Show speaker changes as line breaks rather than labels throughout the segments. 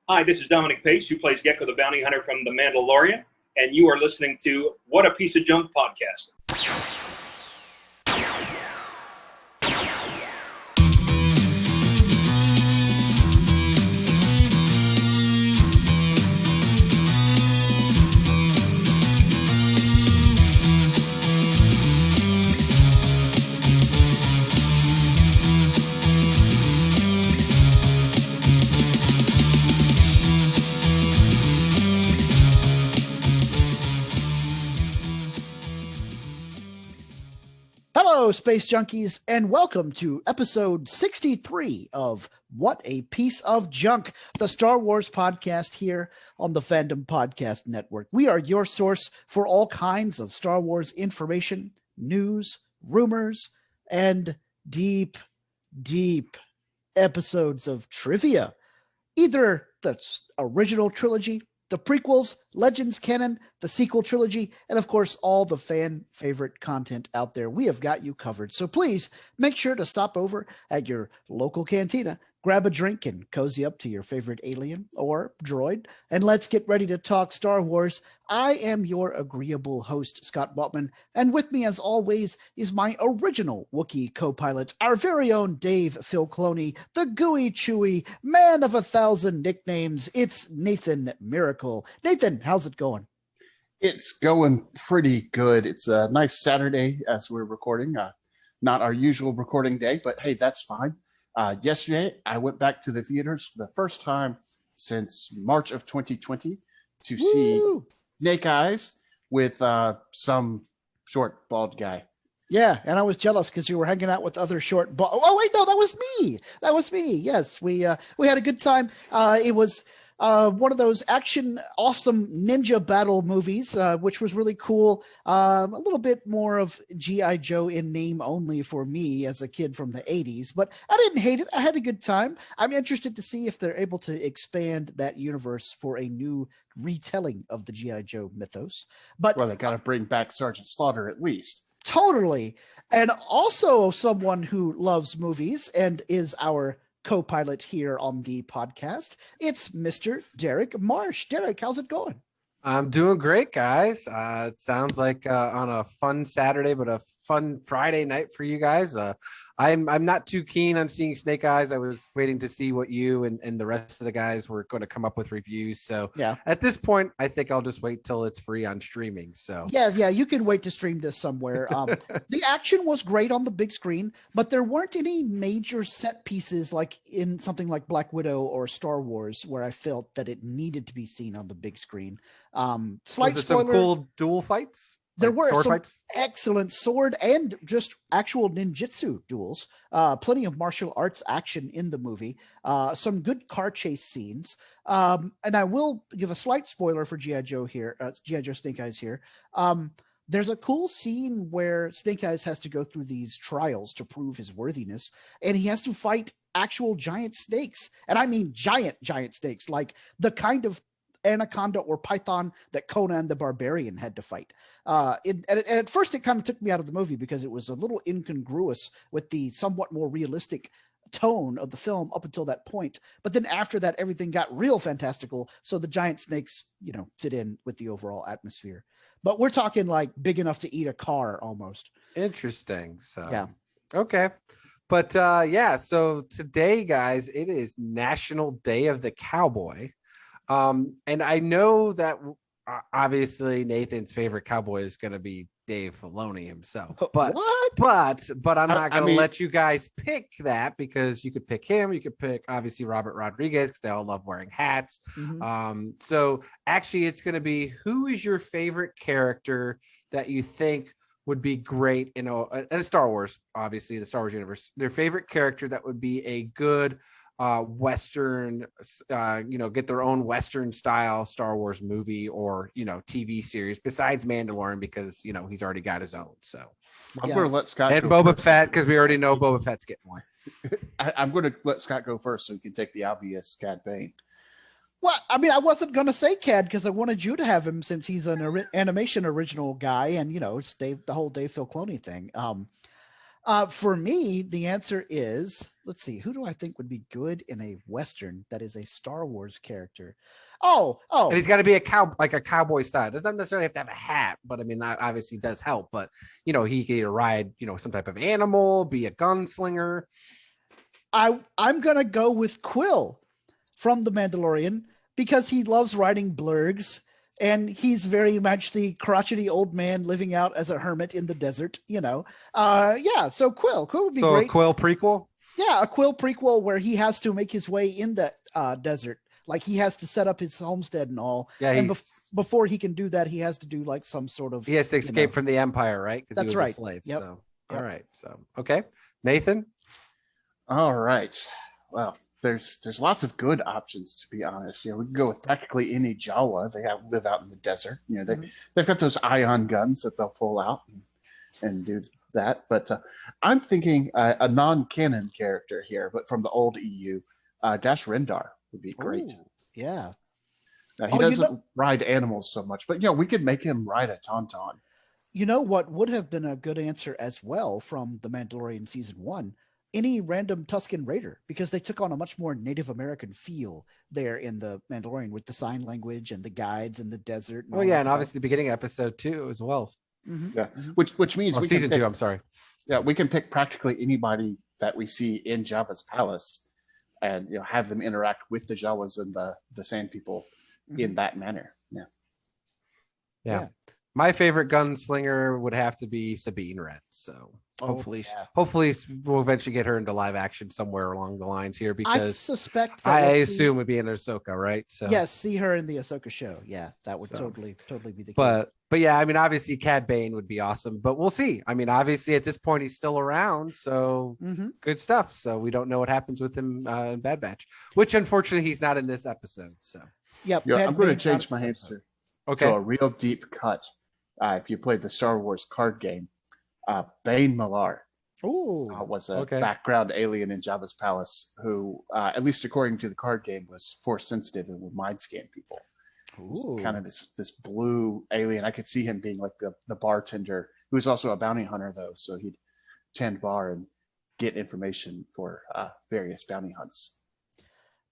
Hi, this is Dominic Pace, who plays Gecko the Bounty Hunter from The Mandalorian, and you are listening to What a Piece of Junk Podcast.
Hello, Space Junkies, and welcome to episode 63 of What a Piece of Junk, the Star Wars podcast here on the Fandom Podcast Network. We are your source for all kinds of Star Wars information, news, rumors, and deep episodes of trivia. Either the original trilogy, the prequels, Legends canon, the sequel trilogy, and of course, all the fan favorite content out there. We have got you covered. So please make sure to stop over at your local cantina, grab a drink, and cozy up to your favorite alien or droid, and let's get ready to talk Star Wars. I am your agreeable host, Scott Botman, and with me, as always, is my original Wookiee co-pilot, our very own Dave Filcloni, the gooey, chewy man of 1,000 nicknames. It's Nathan Miracle. Nathan, how's it going?
It's going pretty good. It's a nice Saturday as we're recording. Not our usual recording day, but hey, that's fine. Yesterday, I went back to the theaters for the first time since March of 2020 to see Snake Eyes with some short, bald guy.
Yeah, and I was jealous because you were hanging out with other short. Oh wait, no, that was me. That was me. Yes, we had a good time. It was one of those action, awesome ninja battle movies, which was really cool. A little bit more of G.I. Joe in name only for me as a kid from the 80s, but I didn't hate it. I had a good time. I'm interested to see if they're able to expand that universe for a new retelling of the G.I. Joe mythos. But
Well, they got to bring back Sergeant Slaughter at least.
Totally. And also someone who loves movies and is our co-pilot here on the podcast, it's Mr. Derek Marsh. Derek, how's it going?
I'm doing great, guys. It sounds like on a fun Saturday, but a fun Friday night for you guys. I'm not too keen on seeing Snake Eyes. I was waiting to see what you and the rest of the guys were going to come up with reviews. So yeah, at this point, I think I'll just wait till it's free on streaming. So
yeah, you can wait to stream this somewhere. The action was great on the big screen, but there weren't any major set pieces like in something like Black Widow or Star Wars where I felt that it needed to be seen on the big screen. Slight
was
spoiler.
Some cool duel fights?
There were some
fights?
excellent sword and just actual ninjutsu duels. Plenty of martial arts action in the movie. Some good car chase scenes. And I will give a slight spoiler for G.I. Joe here. G.I. Joe Snake Eyes here. There's a cool scene where Snake Eyes has to go through these trials to prove his worthiness, and he has to fight actual giant snakes. And I mean giant snakes, like the kind of anaconda or python that Conan the Barbarian had to fight. And at first, it kind of took me out of the movie because it was a little incongruous with the somewhat more realistic tone of the film up until that point. But then after that, everything got real fantastical. So the giant snakes, fit in with the overall atmosphere. But we're talking like big enough to eat a car almost.
Interesting. So
yeah.
Okay. But so today, guys, it is National Day of the Cowboy. And I know that obviously Nathan's favorite cowboy is going to be Dave Filoni himself, but I'm not going to let you guys pick that because you could pick him. You could pick obviously Robert Rodriguez because they all love wearing hats. Mm-hmm. So actually it's going to be, who is your favorite character that you think would be great in a Star Wars, obviously the Star Wars universe, their favorite character that would be a good Western, get their own Western style Star Wars movie or, TV series besides Mandalorian because, he's already got his own. So
I'm going to let Scott
and
go
Boba
first.
Fett because we already know Boba Fett's getting one.
I'm going to let Scott go first so he can take the obvious Cad Bane.
Well, I mean, I wasn't going to say Cad because I wanted you to have him since he's an animation original guy and, it's the whole Dave Filcloni thing. For me, the answer is, let's see, who do I think would be good in a Western that is a Star Wars character?
And he's got to be a cowboy style. Doesn't necessarily have to have a hat, but I mean, that obviously does help. But he can either ride, some type of animal, be a gunslinger.
I'm gonna go with Quill from The Mandalorian because he loves riding blurgs. And he's very much the crotchety old man living out as a hermit in the desert, So Quill would be great.
A Quill prequel?
Yeah, a Quill prequel where he has to make his way in the desert. Like he has to set up his homestead and all.
Yeah,
and before he can do that, he has to do like some sort of...
He has to escape from the Empire, right? Because he was a slave.
Yep.
So, all right. So, okay. Nathan?
All right. Well, there's lots of good options, to be honest. We can go with practically any Jawa. They live out in the desert. They've got those ion guns that they'll pull out and do that. But I'm thinking a non-canon character here, but from the old EU, Dash Rendar would be great.
Ooh, yeah.
He doesn't ride animals so much, but we could make him ride a tauntaun.
You know what would have been a good answer as well from The Mandalorian season 1? Any random Tusken Raider, because they took on a much more Native American feel there in The Mandalorian with the sign language and the guides in the desert.
And and obviously the beginning episode 2 as well.
Mm-hmm.
Yeah, which means we
season
can pick,
2. I'm sorry.
Yeah, we can pick practically anybody that we see in Jabba's palace, and have them interact with the Jawas and the Sand People in that manner.
Yeah. My favorite gunslinger would have to be Sabine Wren. So hopefully we'll eventually get her into live action somewhere along the lines here, because
I suspect that
I assume would be in Ahsoka, right? So
yes, see her in the Ahsoka show. Yeah, that would totally be the case.
But yeah, I mean, obviously Cad Bane would be awesome, but we'll see. I mean, obviously at this point he's still around, so good stuff. So we don't know what happens with him in Bad Batch, which unfortunately he's not in this episode. So
yep,
I'm going to change my answer.
Okay,
to a real deep cut. If you played the Star Wars card game, Bane Millar was a background alien in Jabba's palace who, at least according to the card game, was force sensitive and would mind scan people. Kind of this blue alien. I could see him being like the bartender, who was also a bounty hunter, though. So he'd tend bar and get information for various bounty hunts.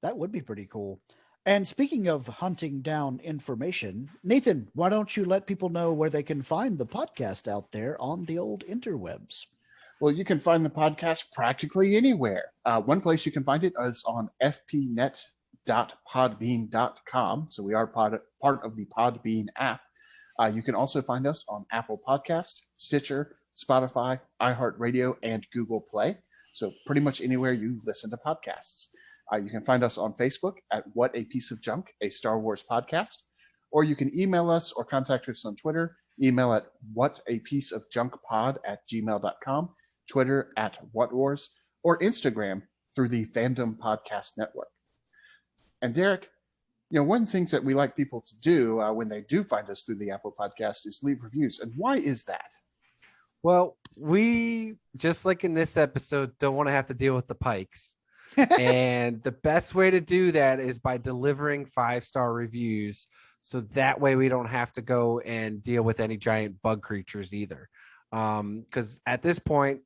That would be pretty cool. And speaking of hunting down information, Nathan, why don't you let people know where they can find the podcast out there on the old interwebs?
Well, you can find the podcast practically anywhere. One place you can find it is on fpnet.podbean.com. So we are part of the Podbean app. You can also find us on Apple Podcast, Stitcher, Spotify, iHeartRadio, and Google Play. So pretty much anywhere you listen to podcasts. You can find us on Facebook at What a Piece of Junk, a Star Wars podcast, or you can email us or contact us on Twitter. Email at whatapieceofjunkpod@gmail.com, Twitter at WhatWars, or Instagram through the Fandom Podcast Network. And Derek, one of the things that we like people to do when they do find us through the Apple Podcast is leave reviews. And why is that?
Well, we, just like in this episode, don't want to have to deal with the Pikes. And the best way to do that is by delivering 5-star reviews. So that way we don't have to go and deal with any giant bug creatures either. Because at this point,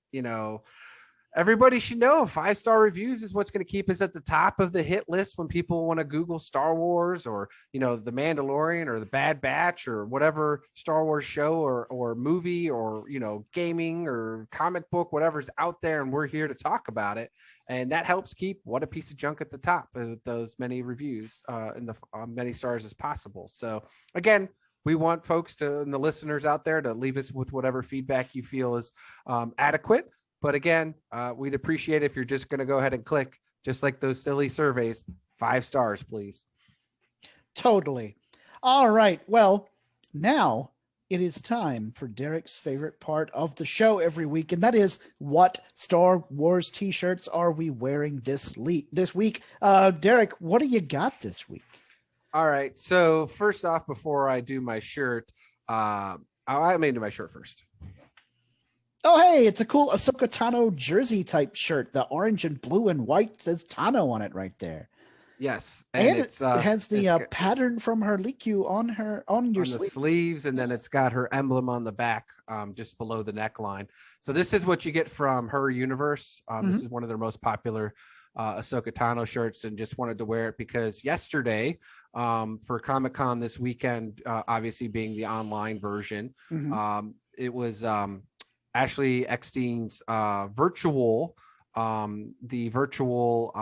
everybody should know 5-star reviews is what's going to keep us at the top of the hit list when people want to Google Star Wars or, The Mandalorian or The Bad Batch or whatever Star Wars show or movie or, gaming or comic book, whatever's out there. And we're here to talk about it. And that helps keep What a Piece of Junk at the top of those many reviews and the many stars as possible. So again, we want folks and the listeners out there to leave us with whatever feedback you feel is adequate. But again, we'd appreciate it if you're just going to go ahead and click, just like those silly surveys, 5 stars, please.
Totally. All right. Well, now it is time for Derek's favorite part of the show every week, and that is, what Star Wars t-shirts are we wearing this week? Derek, what do you got this week?
All right. So first off, before I do my shirt, I'm going to do my shirt first.
Oh, hey, it's a cool Ahsoka Tano jersey type shirt. The orange and blue and white says Tano on it right there.
Yes,
And
it's
it has the
it's
pattern from her Liku on your
on the sleeves, and then it's got her emblem on the back, just below the neckline. So this is what you get from Her Universe. This is one of their most popular Ahsoka Tano shirts, and just wanted to wear it because yesterday, for Comic-Con this weekend, obviously being the online version, it was Ashley Eckstein's virtual, the virtual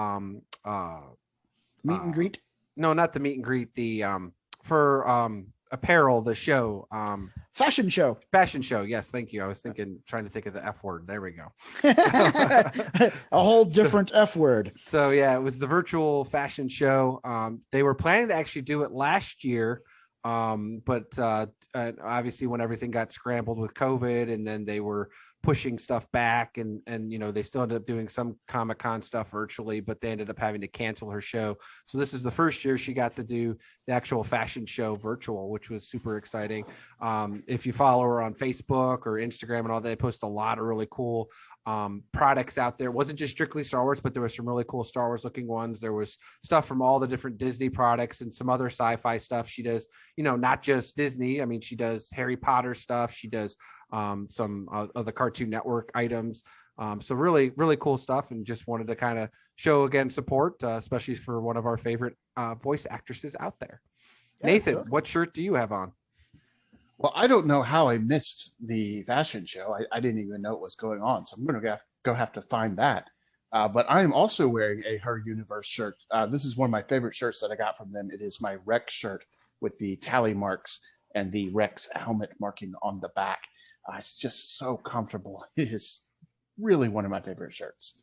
meet and greet.
No, not the meet and greet. The for apparel, the show,
fashion show.
Yes, thank you. I was trying to think of the F word. There we go.
A whole different F word.
So yeah, it was the virtual fashion show. They were planning to actually do it last year, but obviously when everything got scrambled with COVID, and then they were pushing stuff back, and they still ended up doing some Comic-Con stuff virtually, but they ended up having to cancel her show. So this is the first year she got to do the actual fashion show virtual, which was super exciting. If you follow her on Facebook or Instagram and all, they post a lot of really cool products out there. It wasn't just strictly Star Wars, but there were some really cool Star Wars looking ones. There was stuff from all the different Disney products and some other sci-fi stuff. She does, not just Disney. I mean, she does Harry Potter stuff. She does some of the Cartoon Network items. So really, really cool stuff, and just wanted to kind of show again support, especially for one of our favorite voice actresses out there. Yeah, Nathan, what shirt do you have on?
Well, I don't know how I missed the fashion show. I didn't even know what was going on, so I'm going to have to find that. But I am also wearing a Her Universe shirt. This is one of my favorite shirts that I got from them. It is my Rex shirt with the tally marks and the Rex helmet marking on the back. It's just so comfortable. It is really one of my favorite shirts.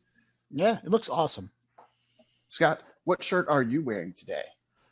Yeah, it looks awesome.
Scott, what shirt are you wearing today?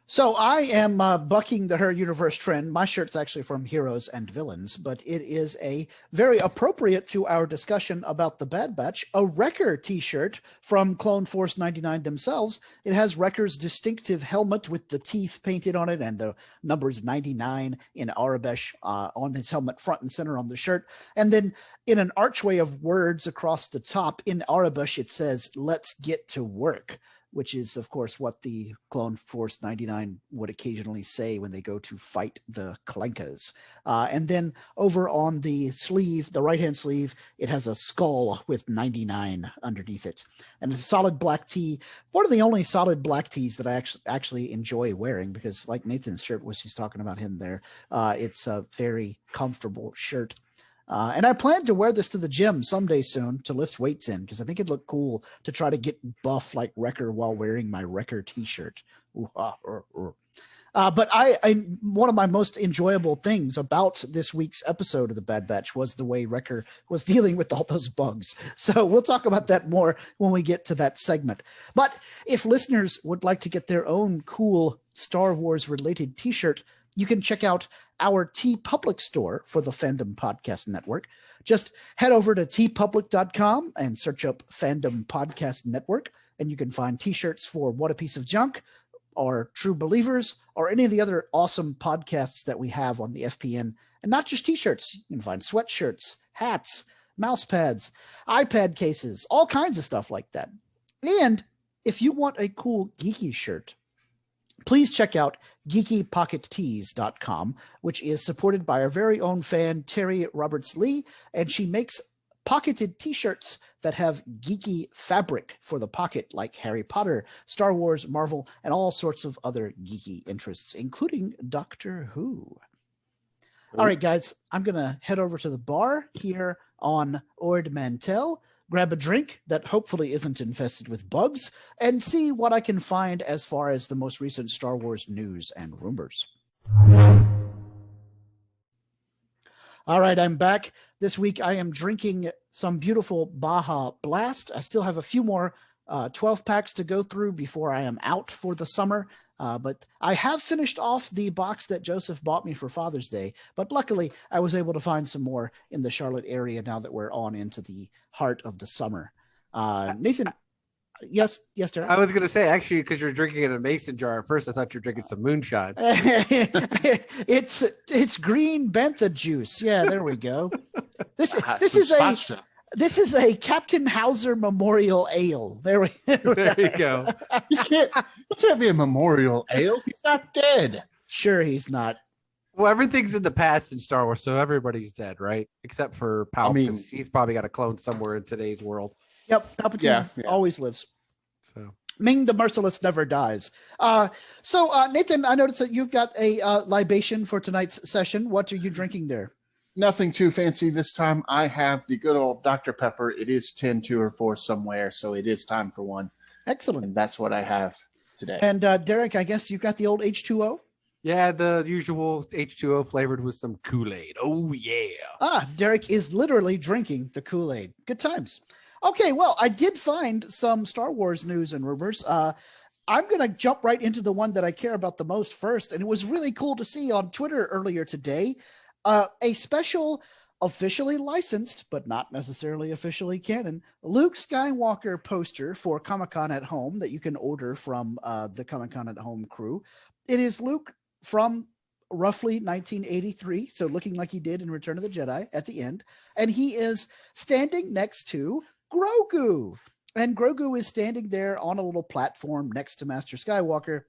So I am bucking the Her Universe trend. My shirt's actually from Heroes and Villains, but it is a very appropriate to our discussion about the Bad Batch, a Wrecker t-shirt from Clone Force 99 themselves. It has Wrecker's distinctive helmet with the teeth painted on it and the numbers 99 in Arabesh on his helmet, front and center on the shirt. And then in an archway of words across the top in Arabesh, it says, "Let's get to work," which is, of course, what the Clone Force 99 would occasionally say when they go to fight the Clankas. And then over on the sleeve, the right-hand sleeve, it has a skull with 99 underneath it. And it's a solid black tee. One of the only solid black tees that I actually enjoy wearing, because like Nathan's shirt was, he's talking about him there, it's a very comfortable shirt. And I plan to wear this to the gym someday soon to lift weights in, because I think it'd look cool to try to get buff like Wrecker while wearing my Wrecker t-shirt. But one of my most enjoyable things about this week's episode of the Bad Batch was the way Wrecker was dealing with all those bugs. So we'll talk about that more when we get to that segment. But if listeners would like to get their own cool Star Wars related t-shirt, you can check out our TeePublic store for the Fandom Podcast Network. Just head over to teepublic.com and search up Fandom Podcast Network, and you can find t-shirts for What a Piece of Junk, or True Believers, or any of the other awesome podcasts that we have on the FPN. And not just t-shirts. You can find sweatshirts, hats, mouse pads, iPad cases, all kinds of stuff like that. And if you want a cool geeky shirt, please check out geekypockettees.com, which is supported by our very own fan, Terry Roberts-Lee, and she makes pocketed t-shirts that have geeky fabric for the pocket, like Harry Potter, Star Wars, Marvel, and all sorts of other geeky interests, including Doctor Who. All right, guys, I'm going to head over to the bar here on Ord Mantell, grab a drink that hopefully isn't infested with bugs, and see what I can find as far as the most recent Star Wars news and rumors. All right, I'm back. This week I am drinking some beautiful Baja Blast. I still have a few more 12 packs to go through before I am out for the summer. But I have finished off the box that Joseph bought me for Father's Day. But luckily, I was able to find some more in the Charlotte area now that we're on into the heart of the summer. Nathan, yes, Derek?
I was going to say, actually, because you're drinking in a mason jar at first, I thought you were drinking some moonshine.
It's green bantha juice. Yeah, there we go. This is a This is a Captain Hauser Memorial Ale. There we
There you go.
You can't be a memorial ale. He's not dead.
Sure, he's not.
Well, everything's in the past in Star Wars, so everybody's dead, right? Except for Palpatine.
I mean-
He's probably got a clone somewhere in today's world.
Yep, Palpatine
Yeah.
always lives.
So
Ming the Merciless never dies. So Nathan, I noticed that you've got a libation for tonight's session. What are you drinking there?
Nothing too fancy this time. I have the good old Dr. Pepper. It is 10, 2, or 4 somewhere, so it is time for one.
Excellent.
And that's what I have today.
And Derek, I guess you've got the old H2O?
yeah, the usual H2O flavored with some Kool-Aid. Oh yeah.
Derek is literally drinking the Kool-Aid. Good times. Okay, well, I did find some Star Wars news and rumors. I'm going to jump right into the one that I care about the most first. And it was really cool to see on Twitter earlier today, a special, officially licensed, but not necessarily officially canon, Luke Skywalker poster for Comic-Con at Home that you can order from the Comic-Con at Home crew. It is Luke from roughly 1983, so looking like he did in Return of the Jedi at the end. And he is standing next to Grogu. And Grogu is standing there on a little platform next to Master Skywalker.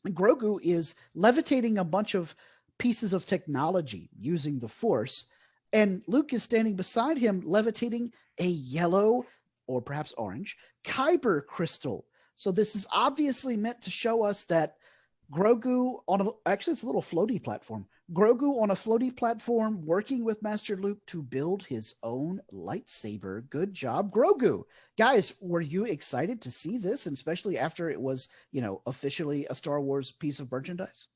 And Grogu is levitating a bunch of pieces of technology using the Force. And Luke is standing beside him, levitating a yellow or perhaps orange kyber crystal. So this is obviously meant to show us that Grogu actually it's a little floaty platform. Grogu on a floaty platform working with Master Luke to build his own lightsaber. Good job, Grogu. Guys, were you excited to see this, and especially after it was, officially a Star Wars piece of merchandise?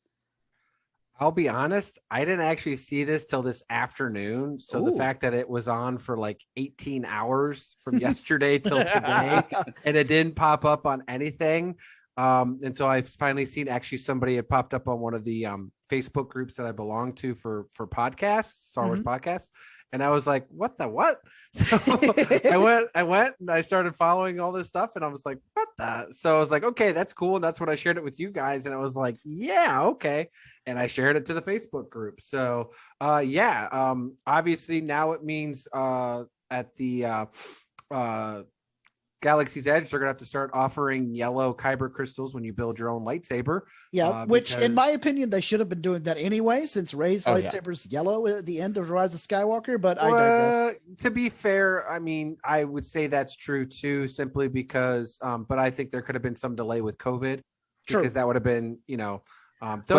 I'll be honest, I didn't actually see this till this afternoon. So the
Ooh.
fact that it was on for like 18 hours from yesterday till today, and it didn't pop up on anything until I've finally seen actually somebody had popped up on one of the Facebook groups that I belong to for podcasts, Star Wars podcasts. And I was like, what? So I went and I started following all this stuff and I was like, what the? So I was like, okay, that's cool. And that's when I shared it with you guys. And I was like, yeah, okay. And I shared it to the Facebook group. So obviously now it means at the Galaxy's Edge, they're gonna have to start offering yellow kyber crystals when you build your own lightsaber.
Yeah, which in my opinion, they should have been doing that anyway, since Rey's lightsaber's yellow at the end of Rise of Skywalker, but I digress.
To be fair, I mean, I would say that's true too, simply because, but I think there could have been some delay with COVID.
True.
Because that would have been, though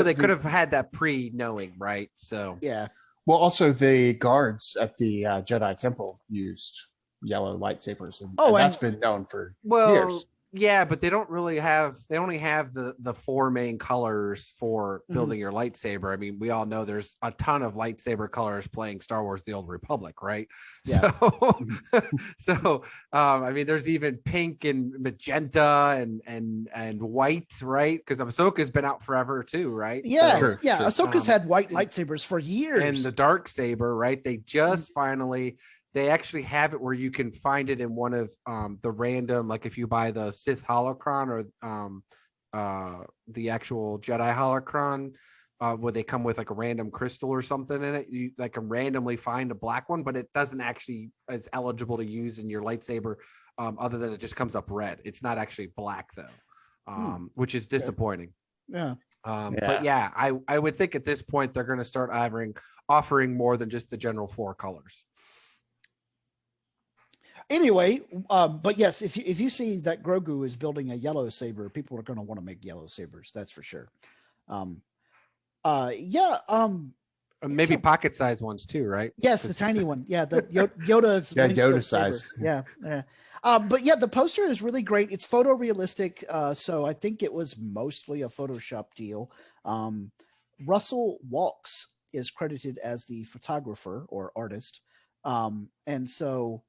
they could have had that pre-knowing, right? So
yeah.
Well, also the guards at the Jedi Temple used yellow lightsabers, and that's been known for years.
Yeah, but they don't really have, they only have the four main colors for building your lightsaber. I mean, we all know there's a ton of lightsaber colors playing Star Wars The Old Republic, right?
Yeah.
So I mean, there's even pink and magenta and white, right? Because Ahsoka's been out forever too, right?
Yeah,
True.
Ahsoka's had white lightsabers for years.
And the dark saber, right? They just finally, they actually have it where you can find it in one of the random, like if you buy the Sith holocron or the actual Jedi holocron, where they come with like a random crystal or something in it, you like can randomly find a black one, but it doesn't actually is eligible to use in your lightsaber, other than it just comes up red. It's not actually black though, which is disappointing.
Yeah.
But yeah, I would think at this point they're going to start offering more than just the general four colors.
Anyway, but yes, if you see that Grogu is building a yellow saber, people are going to want to make yellow sabers. That's for sure.
Maybe pocket-sized ones too, right?
Yes, the tiny one. Yeah, the Yoda's
Yoda size.
Yeah. But yeah, the poster is really great. It's photorealistic, so I think it was mostly a Photoshop deal. Russell Walks is credited as the photographer or artist, and so.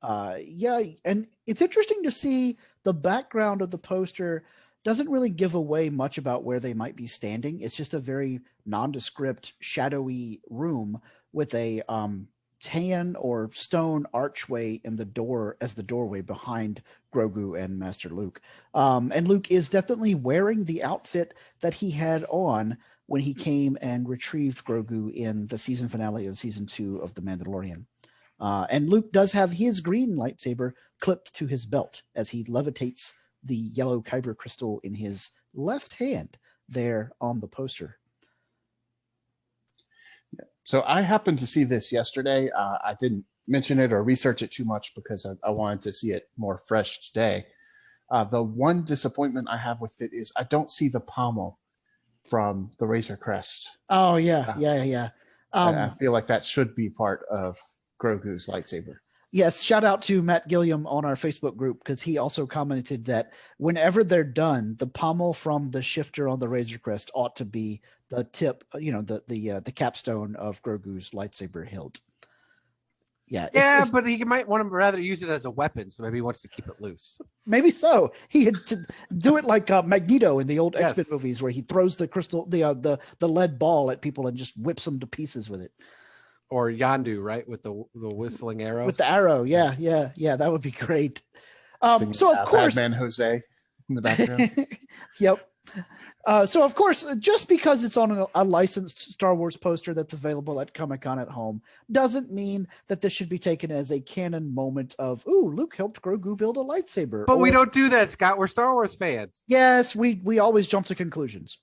And it's interesting to see the background of the poster doesn't really give away much about where they might be standing. It's just a very nondescript, shadowy room with a tan or stone archway in the door as the doorway behind Grogu and Master Luke. And Luke is definitely wearing the outfit that he had on when he came and retrieved Grogu in the season finale of season 2 of The Mandalorian. And Luke does have his green lightsaber clipped to his belt as he levitates the yellow kyber crystal in his left hand there on the poster.
So I happened to see this yesterday. I didn't mention it or research it too much because I wanted to see it more fresh today. The one disappointment I have with it is I don't see the pommel from the Razor Crest.
Oh, yeah.
I feel like that should be part of Grogu's lightsaber.
Yes, shout out to Matt Gilliam on our Facebook group, because he also commented that whenever they're done, the pommel from the shifter on the Razor Crest ought to be the tip, the capstone of Grogu's lightsaber hilt. Yeah,
but he might want to rather use it as a weapon, so maybe he wants to keep it loose.
Maybe so. He had to do it like Magneto in the old X-Men movies, where he throws the crystal, the lead ball at people and just whips them to pieces with it.
Or Yandu, right, with the whistling arrow.
With the arrow, yeah, that would be great. So of course,
Batman Jose in the background.
Yep. So of course, just because it's on a licensed Star Wars poster that's available at Comic-Con at home doesn't mean that this should be taken as a canon moment of, ooh, Luke helped Grogu build a lightsaber.
But we don't do that, Scott. We're Star Wars fans.
Yes, we always jump to conclusions.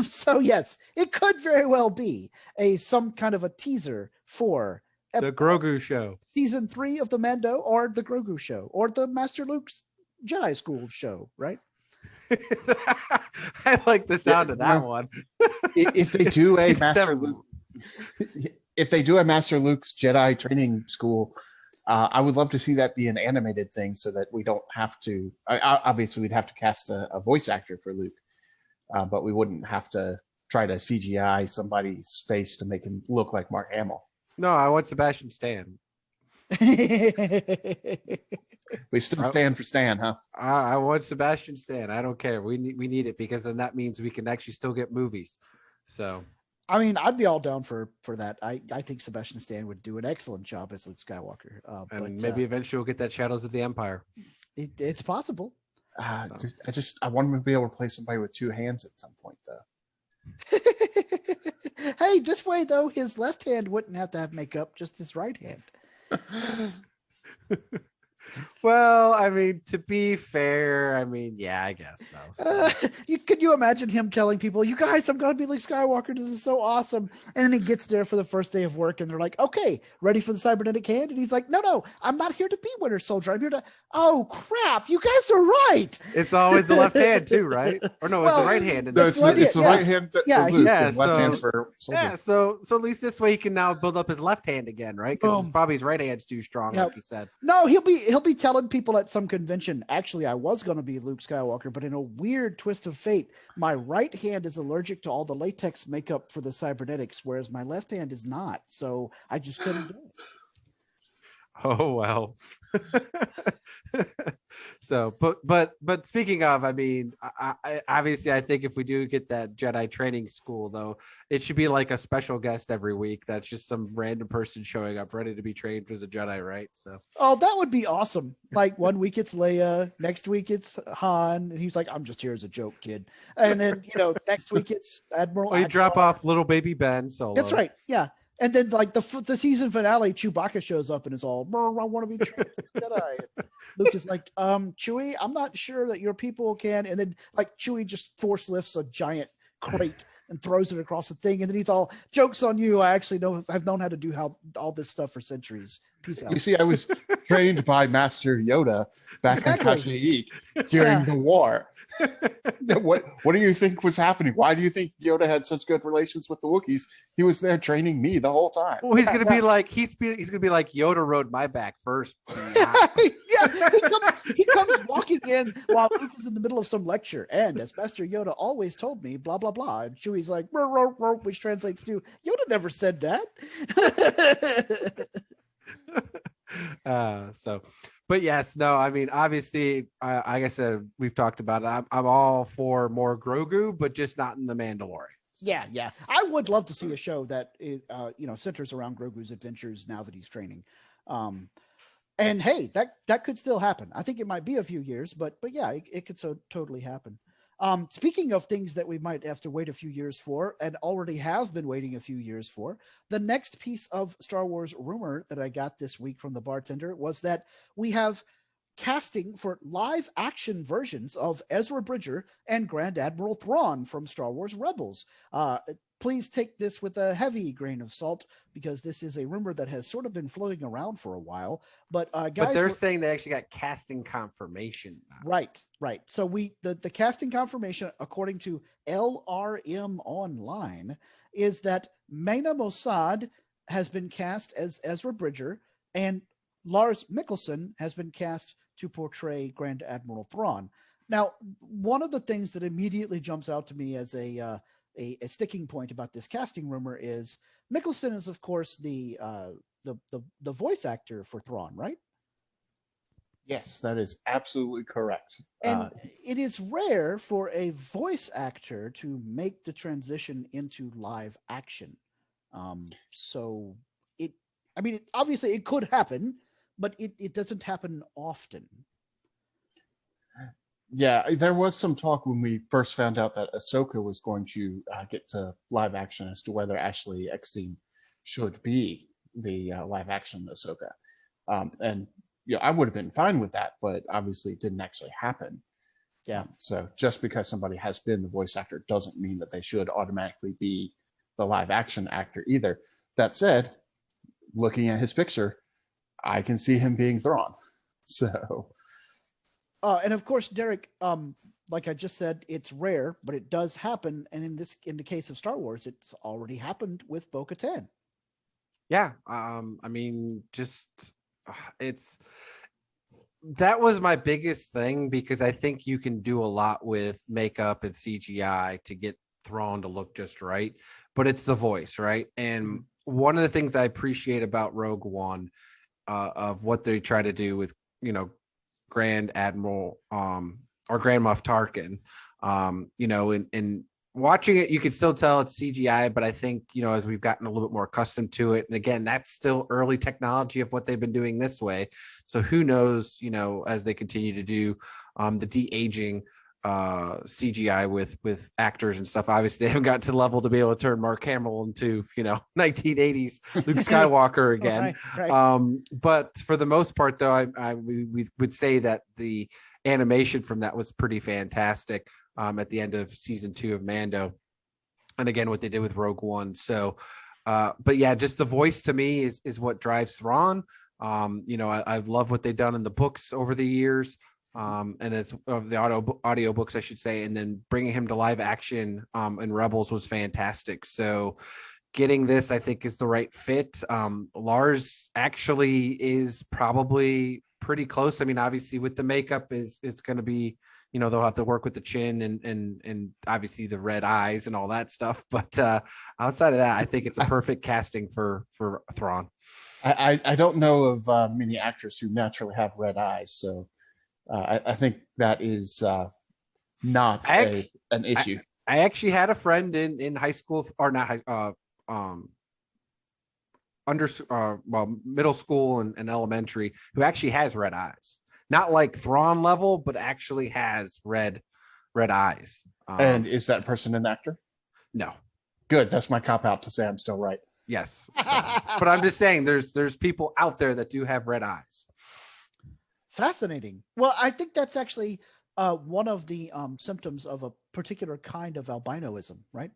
So yes, it could very well be some kind of a teaser for
the Grogu show,
season 3 of the Mando, or the Grogu show, or the Master Luke's Jedi School show, right?
I like the sound of that one.
If they do a Master Luke, if they do a Master Luke's Jedi training school, I would love to see that be an animated thing, so that we don't have to. Obviously, we'd have to cast a voice actor for Luke, but we wouldn't have to try to CGI somebody's face to make him look like Mark Hamill.
No, I want Sebastian Stan.
We still stand for Stan, huh?
I want Sebastian Stan. I don't care. We need it, because then that means we can actually still get movies. So,
I mean, I'd be all down for that. I think Sebastian Stan would do an excellent job as Luke Skywalker.
And maybe eventually we'll get that Shadows of the Empire.
It's possible.
I want him to be able to play somebody with 2 hands at some point, though.
Hey, this way though, his left hand wouldn't have to have makeup, just his right hand.
Well, I mean, to be fair, I mean, yeah, I guess so.
Could you imagine him telling people, "You guys, I'm going to be Luke Skywalker. This is so awesome." And then he gets there for the first day of work, and they're like, "Okay, ready for the cybernetic hand?" And he's like, "No, I'm not here to be Winter Soldier. I'm here to." Oh crap! You guys are right.
It's always the left hand too, right? Or no, it's the right hand.
It's the right hand for Luke, and left hand for Soldier.
Yeah, so at least this way he can now build up his left hand again, right? Because probably his right hand's too strong, like he said.
No, he'll be telling people at some convention, actually, I was going to be Luke Skywalker, but in a weird twist of fate, my right hand is allergic to all the latex makeup for the cybernetics, whereas my left hand is not. So I just couldn't do it.
Oh, well. So, but speaking of, I mean, I obviously, I think if we do get that Jedi training school, though, it should be like a special guest every week. That's just some random person showing up ready to be trained as a Jedi, right? So,
oh, that would be awesome. Like one week it's Leia, next week it's Han, and he's like, "I'm just here as a joke, kid." And then next week it's Admiral.
Well, you drop off little baby Ben Solo.
That's right, yeah. And then, like the season finale, Chewbacca shows up and is all, "I want to be trained as a Jedi." And Luke is like, "Chewie, I'm not sure that your people can." And then, like, Chewie just force lifts a giant crate and throws it across the thing. And then he's all, "Joke's on you. I actually I've known how to do all this stuff for centuries. Peace out."
You see, I was trained by Master Yoda back in Kashyyyk during the war. What do you think was happening? Why do you think Yoda had such good relations with the Wookiees? He was there training me the whole time.
Well, he's gonna be like he's gonna be like Yoda rode my back first.
He comes walking in while Luke is in the middle of some lecture, and as Master Yoda always told me, blah blah blah. And Chewie's like, which translates to, "Yoda never said that."
But yes, no, I mean, obviously, like I said, we've talked about it. I'm all for more Grogu, but just not in the Mandalorian.
Yeah. I would love to see a show that is, centers around Grogu's adventures now that he's training. And hey, that could still happen. I think it might be a few years, but yeah, it could so totally happen. Speaking of things that we might have to wait a few years for, and already have been waiting a few years for, the next piece of Star Wars rumor that I got this week from the bartender was that we have casting for live action versions of Ezra Bridger and Grand Admiral Thrawn from Star Wars Rebels. Please take this with a heavy grain of salt, because this is a rumor that has sort of been floating around for a while. But guys,
but they're saying they actually got casting confirmation now.
Right. So the casting confirmation, according to LRM Online, is that Mena Mossad has been cast as Ezra Bridger, and Lars Mikkelsen has been cast to portray Grand Admiral Thrawn. Now, one of the things that immediately jumps out to me as a sticking point about this casting rumor is Mikkelsen is, of course, the voice actor for Thrawn, right?
Yes, that is absolutely correct.
And it is rare for a voice actor to make the transition into live action. So obviously it could happen, but it doesn't happen often.
Yeah, there was some talk when we first found out that Ahsoka was going to get to live action as to whether Ashley Eckstein should be the live action Ahsoka. And I would have been fine with that, but obviously it didn't actually happen.
Yeah.
So just because somebody has been the voice actor doesn't mean that they should automatically be the live action actor either. That said, looking at his picture, I can see him being Thrawn. So...
and of course, Derek, like I just said, it's rare, but it does happen. And in the case of Star Wars, it's already happened with Bo-Katan.
Yeah. That was my biggest thing, because I think you can do a lot with makeup and CGI to get Thrawn to look just right, but it's the voice, right? And one of the things I appreciate about Rogue One, of what they try to do with, Grand Admiral or Grand Moff Tarkin, and watching it, you can still tell it's CGI, but I think, as we've gotten a little bit more accustomed to it, and again, that's still early technology of what they've been doing this way. So who knows, as they continue to do the de-aging CGI with actors and stuff. Obviously, they haven't got to the level to be able to turn Mark Hamill into 1980s Luke Skywalker again. Right. But for the most part, though, we would say that the animation from that was pretty fantastic at the end of season 2 of Mando, and again what they did with Rogue One. So, but yeah, just the voice to me is what drives Thrawn. I've loved what they've done in the books over the years. And as of the audio books, I should say, and then bringing him to live action in Rebels was fantastic. So getting this, I think, is the right fit. Lars actually is probably pretty close. I mean, obviously with the makeup it's going to be, they'll have to work with the chin and obviously the red eyes and all that stuff. But outside of that, I think it's a perfect casting for Thrawn.
I don't know of many actors who naturally have red eyes, so I think that is not an issue.
I actually had a friend in high school, or not high, middle school and elementary, who actually has red eyes. Not like Thrawn level, but actually has red eyes.
And is that person an actor?
No.
Good. That's my cop out to say I'm still right.
Yes. But I'm just saying there's people out there that do have red eyes.
Fascinating. Well, I think that's actually one of the symptoms of a particular kind of albinoism, right?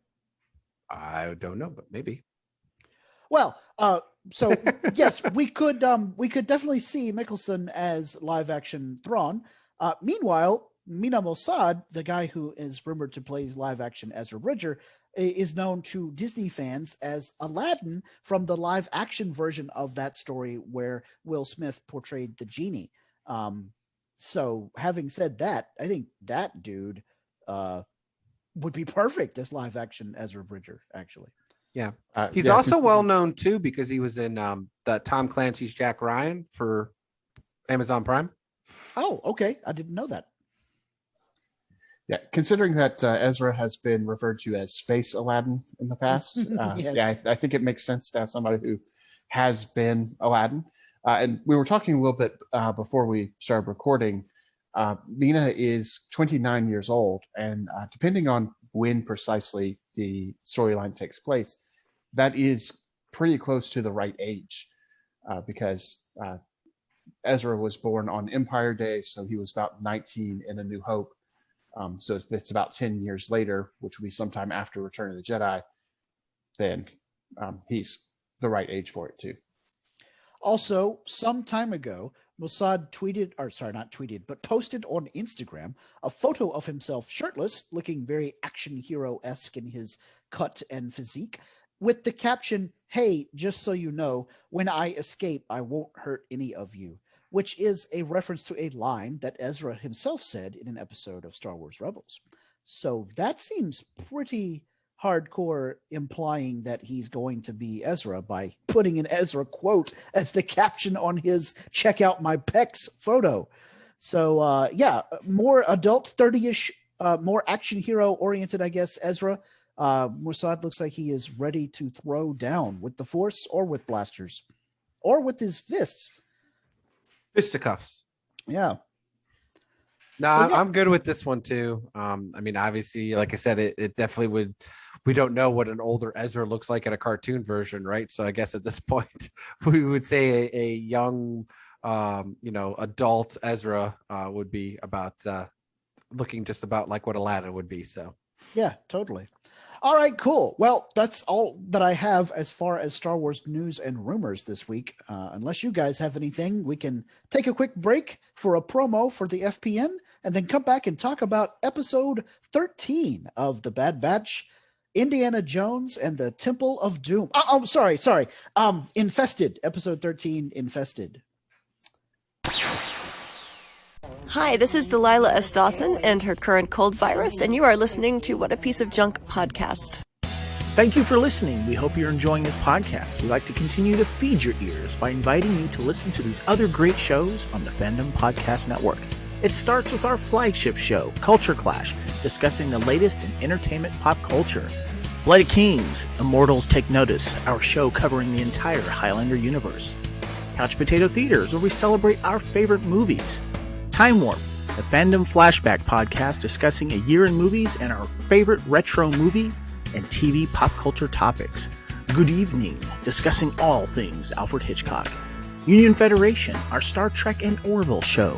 I don't know, but maybe.
Well, so yes, we could definitely see Mikkelsen as live action Thrawn. Meanwhile, Mena Mossad, the guy who is rumored to play live action Ezra Bridger, is known to Disney fans as Aladdin from the live action version of that story where Will Smith portrayed the genie. So having said that, I think that dude would be perfect as live action Ezra Bridger, actually.
Yeah. He's also well known too because he was in the Tom Clancy's Jack Ryan for Amazon Prime.
Oh, okay. I didn't know that.
Yeah, considering that Ezra has been referred to as Space Aladdin in the past,
yes.
Yeah, I think it makes sense to have somebody who has been Aladdin. And we were talking a little bit before we started recording Mina is 29 years old, and depending on when precisely the storyline takes place, that is pretty close to the right age, because Ezra was born on Empire Day, so he was about 19 in A New Hope. So if it's about 10 years later, which would be sometime after Return of the Jedi, then he's the right age for it too.
Also, some time ago, Mossad posted on Instagram a photo of himself shirtless, looking very action hero-esque in his cut and physique, with the caption, "Hey, just so you know, when I escape, I won't hurt any of you," which is a reference to a line that Ezra himself said in an episode of Star Wars Rebels. So that seems pretty hardcore, implying that he's going to be Ezra by putting an Ezra quote as the caption on his "check out my pecs" photo. So more adult, 30-ish, more action hero oriented, I guess, Ezra. Mossad looks like he is ready to throw down with the Force or with blasters or with his fists.
Fisticuffs.
Yeah.
No, I'm good with this one too. I mean, obviously, like I said, it definitely would. We don't know what an older Ezra looks like in a cartoon version, right? So I guess at this point, we would say a young, adult Ezra would be about looking just about like what Aladdin would be. So
yeah, totally. All right, cool. Well, that's all that I have as far as Star Wars news and rumors this week. Unless you guys have anything, we can take a quick break for a promo for the FPN and then come back and talk about episode 13 of The Bad Batch, Indiana Jones and the Temple of Doom. Oh, sorry. Infested, episode 13, Infested.
Hi, this is Delilah S. Dawson and her current cold virus, and you are listening to What a Piece of Junk podcast.
Thank you for listening. We hope you're enjoying this podcast. We'd like to continue to feed your ears by inviting you to listen to these other great shows on the Fandom Podcast Network. It starts with our flagship show, Culture Clash, discussing the latest in entertainment pop culture. Bloody Kings, Immortals Take Notice, our show covering the entire Highlander universe. Couch Potato Theaters, where we celebrate our favorite movies. Time Warp, the Fandom Flashback podcast discussing a year in movies and our favorite retro movie and TV pop culture topics. Good Evening, discussing all things Alfred Hitchcock. Union Federation, our Star Trek and Orville show.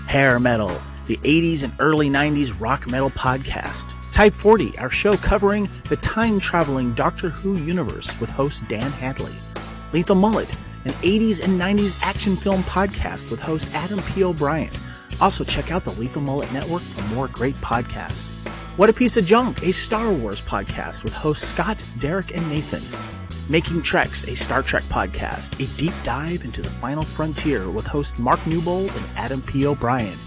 Hair Metal, the 80s and early 90s rock metal podcast. Type 40, our show covering the time-traveling Doctor Who universe with host Dan Hadley. Lethal Mullet, an 80s and 90s action film podcast with host Adam P. O'Brien. Also, check out the Lethal Mullet Network for more great podcasts. What a Piece of Junk, a Star Wars podcast with hosts Scott, Derek, and Nathan. Making Treks, a Star Trek podcast, a deep dive into the final frontier with host Mark Newbold and Adam P. O'Brien.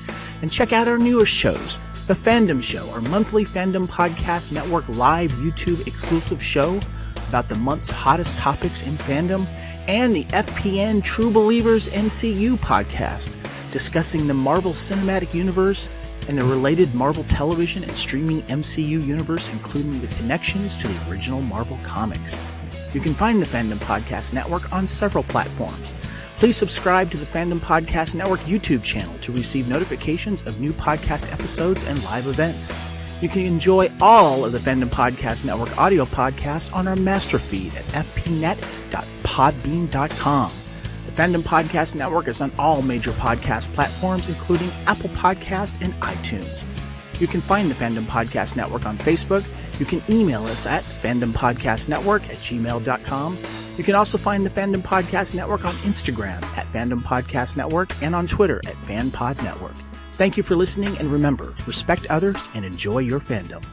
And check out our newest shows, The Fandom Show, our monthly Fandom Podcast Network live YouTube exclusive show about the month's hottest topics in fandom, and the FPN True Believers MCU podcast, discussing the Marvel Cinematic Universe and the related Marvel television and streaming MCU universe, including the connections to the original Marvel comics. You can find the Fandom Podcast Network on several platforms. Please subscribe to the Fandom Podcast Network YouTube channel to receive notifications of new podcast episodes and live events. You can enjoy all of the Fandom Podcast Network audio podcasts on our master feed at fpnet.podbean.com. The Fandom Podcast Network is on all major podcast platforms, including Apple Podcast and iTunes. You can find the Fandom Podcast Network on Facebook. You can email us at fandompodcastnetwork@gmail.com. You can also find the Fandom Podcast Network on Instagram at Fandom Podcast Network and on Twitter at FanPod Network. Thank you for listening, and remember, respect others and enjoy your fandom.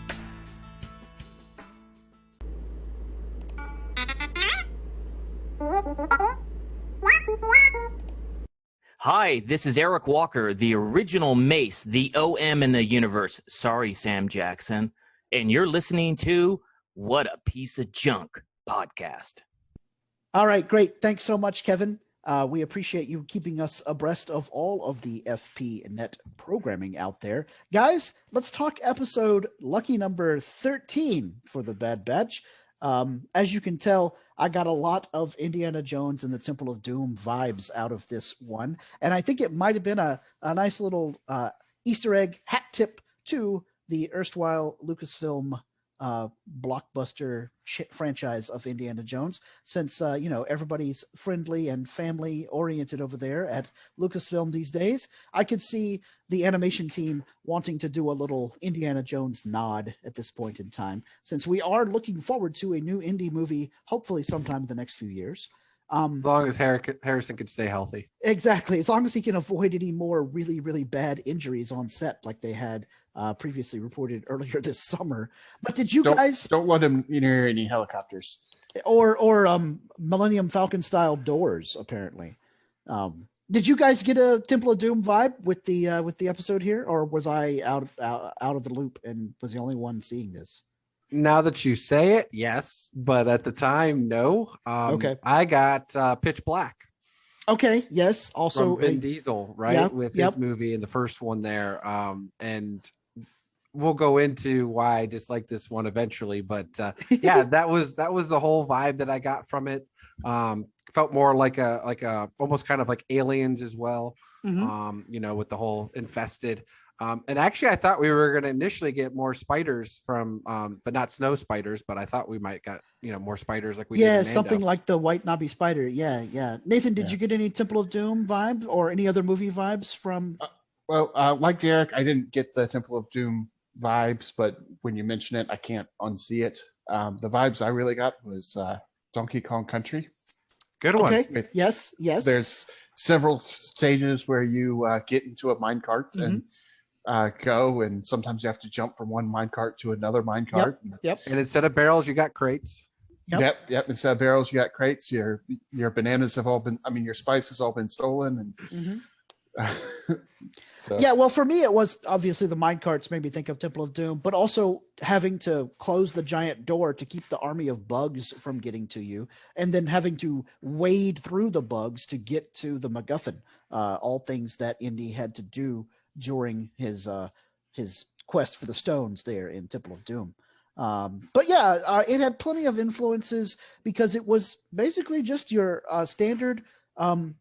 Hi, this is Eric Walker, the original Mace, the OM in the universe. Sorry, Sam Jackson. And you're listening to What a Piece of Junk podcast.
All right, great. Thanks so much, Kevin. We appreciate you keeping us abreast of all of the FPNet programming out there. Guys, let's talk episode lucky number 13 for the Bad Batch. As you can tell, I got a lot of Indiana Jones and the Temple of Doom vibes out of this one. And I think it might have been a nice little Easter egg hat tip to the erstwhile Lucasfilm blockbuster franchise of Indiana Jones, since everybody's friendly and family oriented over there at Lucasfilm these days. I could see the animation team wanting to do a little Indiana Jones nod at this point in time, since we are looking forward to a new indie movie, hopefully sometime in the next few years.
As long as Harrison can stay healthy.
Exactly. As long as he can avoid any more really, really bad injuries on set like they had previously reported earlier this summer. But did you guys...
Don't let him near any helicopters.
Or Millennium Falcon style doors, apparently. Did you guys get a Temple of Doom vibe with the episode here? Or was I out of the loop and was the only one seeing this?
Now that you say it, yes, but at the time, no.
Okay.
I got Pitch Black.
Okay. Yes. Also,
from Vin Diesel, right?
Yep,
with his movie and the first one there. And we'll go into why I dislike this one eventually. But yeah, that was the whole vibe that I got from it. Felt more like a almost kind of like Aliens as well.
Mm-hmm.
With the whole Infested. And actually, I thought we were going to initially get more spiders from, but not snow spiders. But I thought we might got more spiders like we did.
Yeah, something like the white knobby spider. Yeah. Nathan, did you get any Temple of Doom vibe or any other movie vibes from?
Like Derek, I didn't get the Temple of Doom vibes, but when you mention it, I can't unsee it. The vibes I really got was Donkey Kong Country.
Good one.
Okay. Yes.
There's several stages where you get into a minecart and go, and sometimes you have to jump from one minecart to another minecart.
Yep.
And instead of barrels, you got crates.
Yep. Instead of barrels, you got crates. Your bananas have all been. Your spice has all been stolen. And
yeah. Well, for me, it was obviously the minecarts made me think of Temple of Doom, but also having to close the giant door to keep the army of bugs from getting to you, and then having to wade through the bugs to get to the MacGuffin. All things that Indy had to do during his quest for the stones there in Temple of Doom. But yeah, it had plenty of influences because it was basically just your standard, almost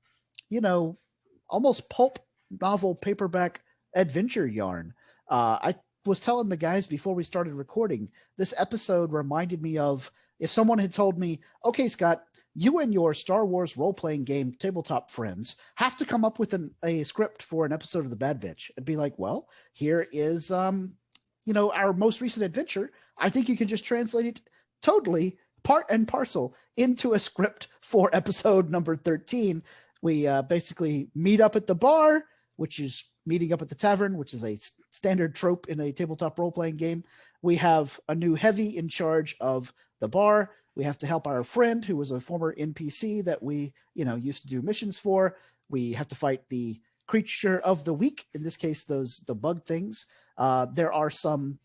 pulp novel paperback adventure yarn. I was telling the guys before we started recording, this episode reminded me of if someone had told me, okay, Scott, you and your Star Wars role-playing game tabletop friends have to come up with a script for an episode of The Bad Batch. I'd be like, well, here is, our most recent adventure. I think you can just translate it totally part and parcel into a script for episode number 13. We basically meet up at the bar, which is meeting up at the tavern, which is a standard trope in a tabletop role-playing game. We have a new heavy in charge of the bar. We have to help our friend who was a former NPC that we, used to do missions for. We have to fight the creature of the week. In this case, the bug things. There are some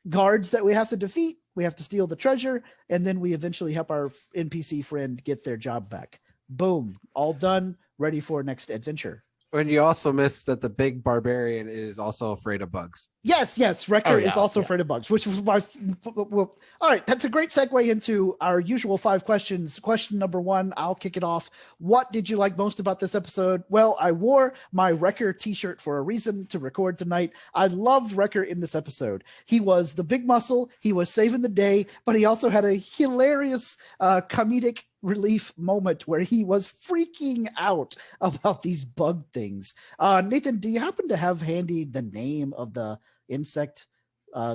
guards that we have to defeat. We have to steal the treasure. And then we eventually help our NPC friend get their job back. Boom. All done. Ready for next adventure.
And you also missed that the big barbarian is also afraid of bugs.
Yes. Wrecker is also afraid of bugs, which was all right. That's a great segue into our usual 5 questions. Question number 1, I'll kick it off. What did you like most about this episode? Well, I wore my Wrecker t-shirt for a reason to record tonight. I loved Wrecker in this episode. He was the big muscle. He was saving the day, but he also had a hilarious comedic relief moment where he was freaking out about these bug things. Nathan, do you happen to have handy the name of the insect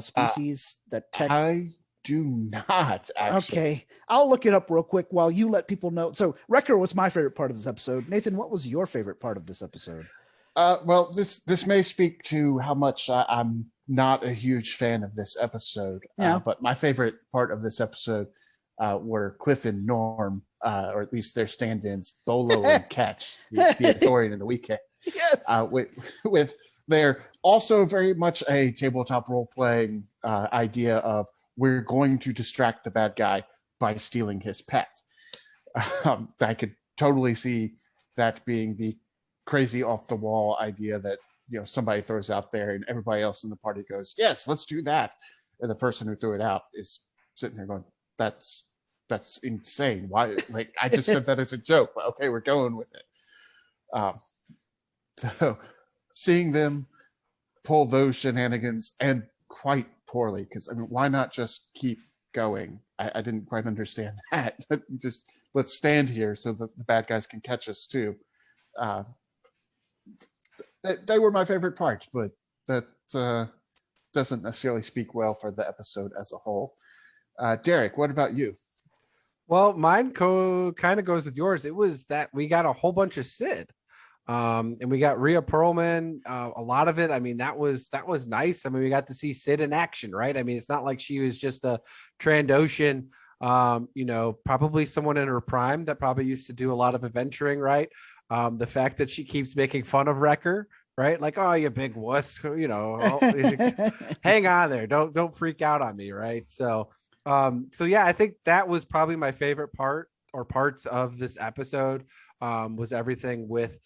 species that
I do not, actually.
Okay, I'll look it up real quick while you let people know. So Wrecker was my favorite part of this episode. Nathan, what was your favorite part of this episode?
Well, this may speak to how much I'm not a huge fan of this episode. But my favorite part of this episode were Cliff and Norm, or at least their stand-ins, Bolo and Catch, the Authorian and the Weekend.
Yes.
With their also very much a tabletop role-playing idea of we're going to distract the bad guy by stealing his pet. I could totally see that being the crazy off-the-wall idea that somebody throws out there and everybody else in the party goes, yes, let's do that. And the person who threw it out is sitting there going, that's insane. Why? Like, I just said that as a joke, but okay, we're going with it. So seeing them pull those shenanigans, and quite poorly, because I mean, why not just keep going? I didn't quite understand that. Just let's stand here so that the bad guys can catch us too. They were my favorite parts, but that doesn't necessarily speak well for the episode as a whole. Derek, what about you?
Well, mine kind of goes with yours. It was that we got a whole bunch of Sid. And we got Rhea Perlman, a lot of it. I mean, that was nice. I mean, we got to see Sid in action, right? I mean, it's not like she was just a Trandoshan, probably someone in her prime that probably used to do a lot of adventuring, right? The fact that she keeps making fun of Wrecker, right? Like, oh, you big wuss, hang on there. Don't freak out on me, right? So yeah, I think that was probably my favorite part or parts of this episode, was everything with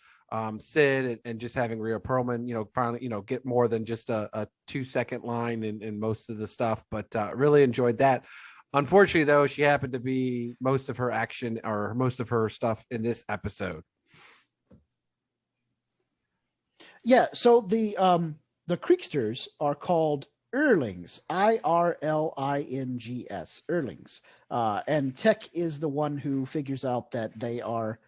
Sid and just having Rhea Perlman, finally, get more than just a 2-second line in most of the stuff, but really enjoyed that. Unfortunately, though, she happened to be most of her action or most of her stuff in this episode.
Yeah. So the Creeksters are called Erlings, IRLINGS, Erlings. And Tech is the one who figures out that they are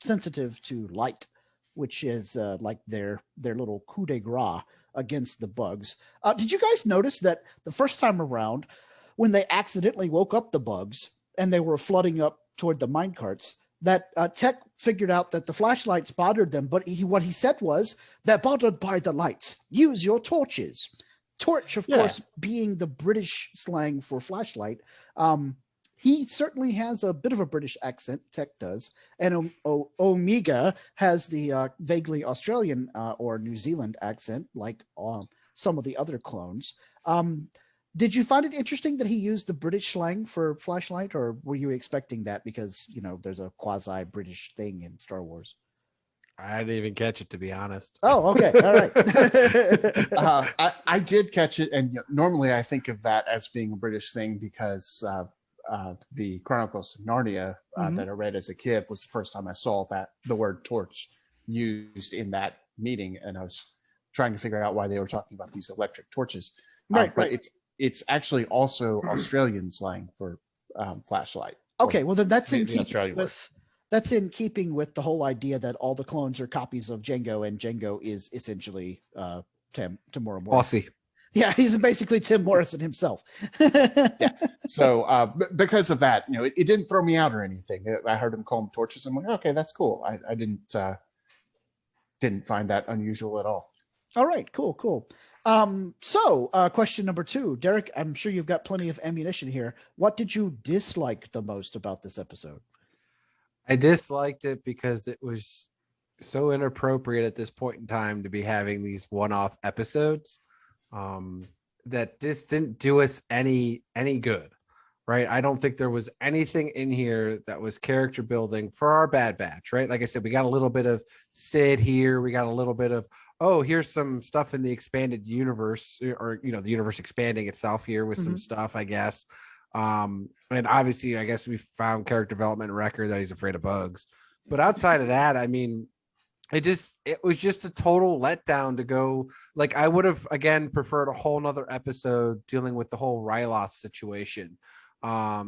sensitive to light, which is like their little coup de grace against the bugs. Did you guys notice that the first time around, when they accidentally woke up the bugs and they were flooding up toward the minecarts, that Tech figured out that the flashlights bothered them, but what he said was, they're bothered by the lights. Use your torches. Torch, of course, being the British slang for flashlight. He certainly has a bit of a British accent, Tech does, and Omega has the vaguely Australian or New Zealand accent, like some of the other clones. Did you find it interesting that he used the British slang for flashlight, or were you expecting that because, there's a quasi-British thing in Star Wars?
I didn't even catch it, to be honest.
Oh, okay. All right.
I did catch it, and normally I think of that as being a British thing because the Chronicles of Narnia that I read as a kid was the first time I saw the word torch used in that meeting, and I was trying to figure out why they were talking about these electric torches.
Right.
But it's actually also Australian slang for flashlight.
Okay, well then that's in
keeping
with the whole idea that all the clones are copies of Jango, and Jango is essentially Temuera Morrison.
Bossy.
Yeah, he's basically Tim Morrison himself.
Yeah. So because of that, it didn't throw me out or anything. I heard him call them torches. I'm like, okay, that's cool. I didn't find that unusual at all.
All right, cool. So question number 2, Derek, I'm sure you've got plenty of ammunition here. What did you dislike the most about this episode?
I disliked it because it was so inappropriate at this point in time to be having these one-off episodes that just didn't do us any good, right? I don't think there was anything in here that was character building for our Bad Batch, right? Like I said, we got a little bit of Sid here. We got a little bit of, here's some stuff in the expanded universe, or, the universe expanding itself here with some stuff, I guess. And obviously, I guess we found character development record that he's afraid of bugs. But outside of that, I mean, it was just a total letdown to go. Like, I would have, again, preferred a whole nother episode dealing with the whole Ryloth situation. I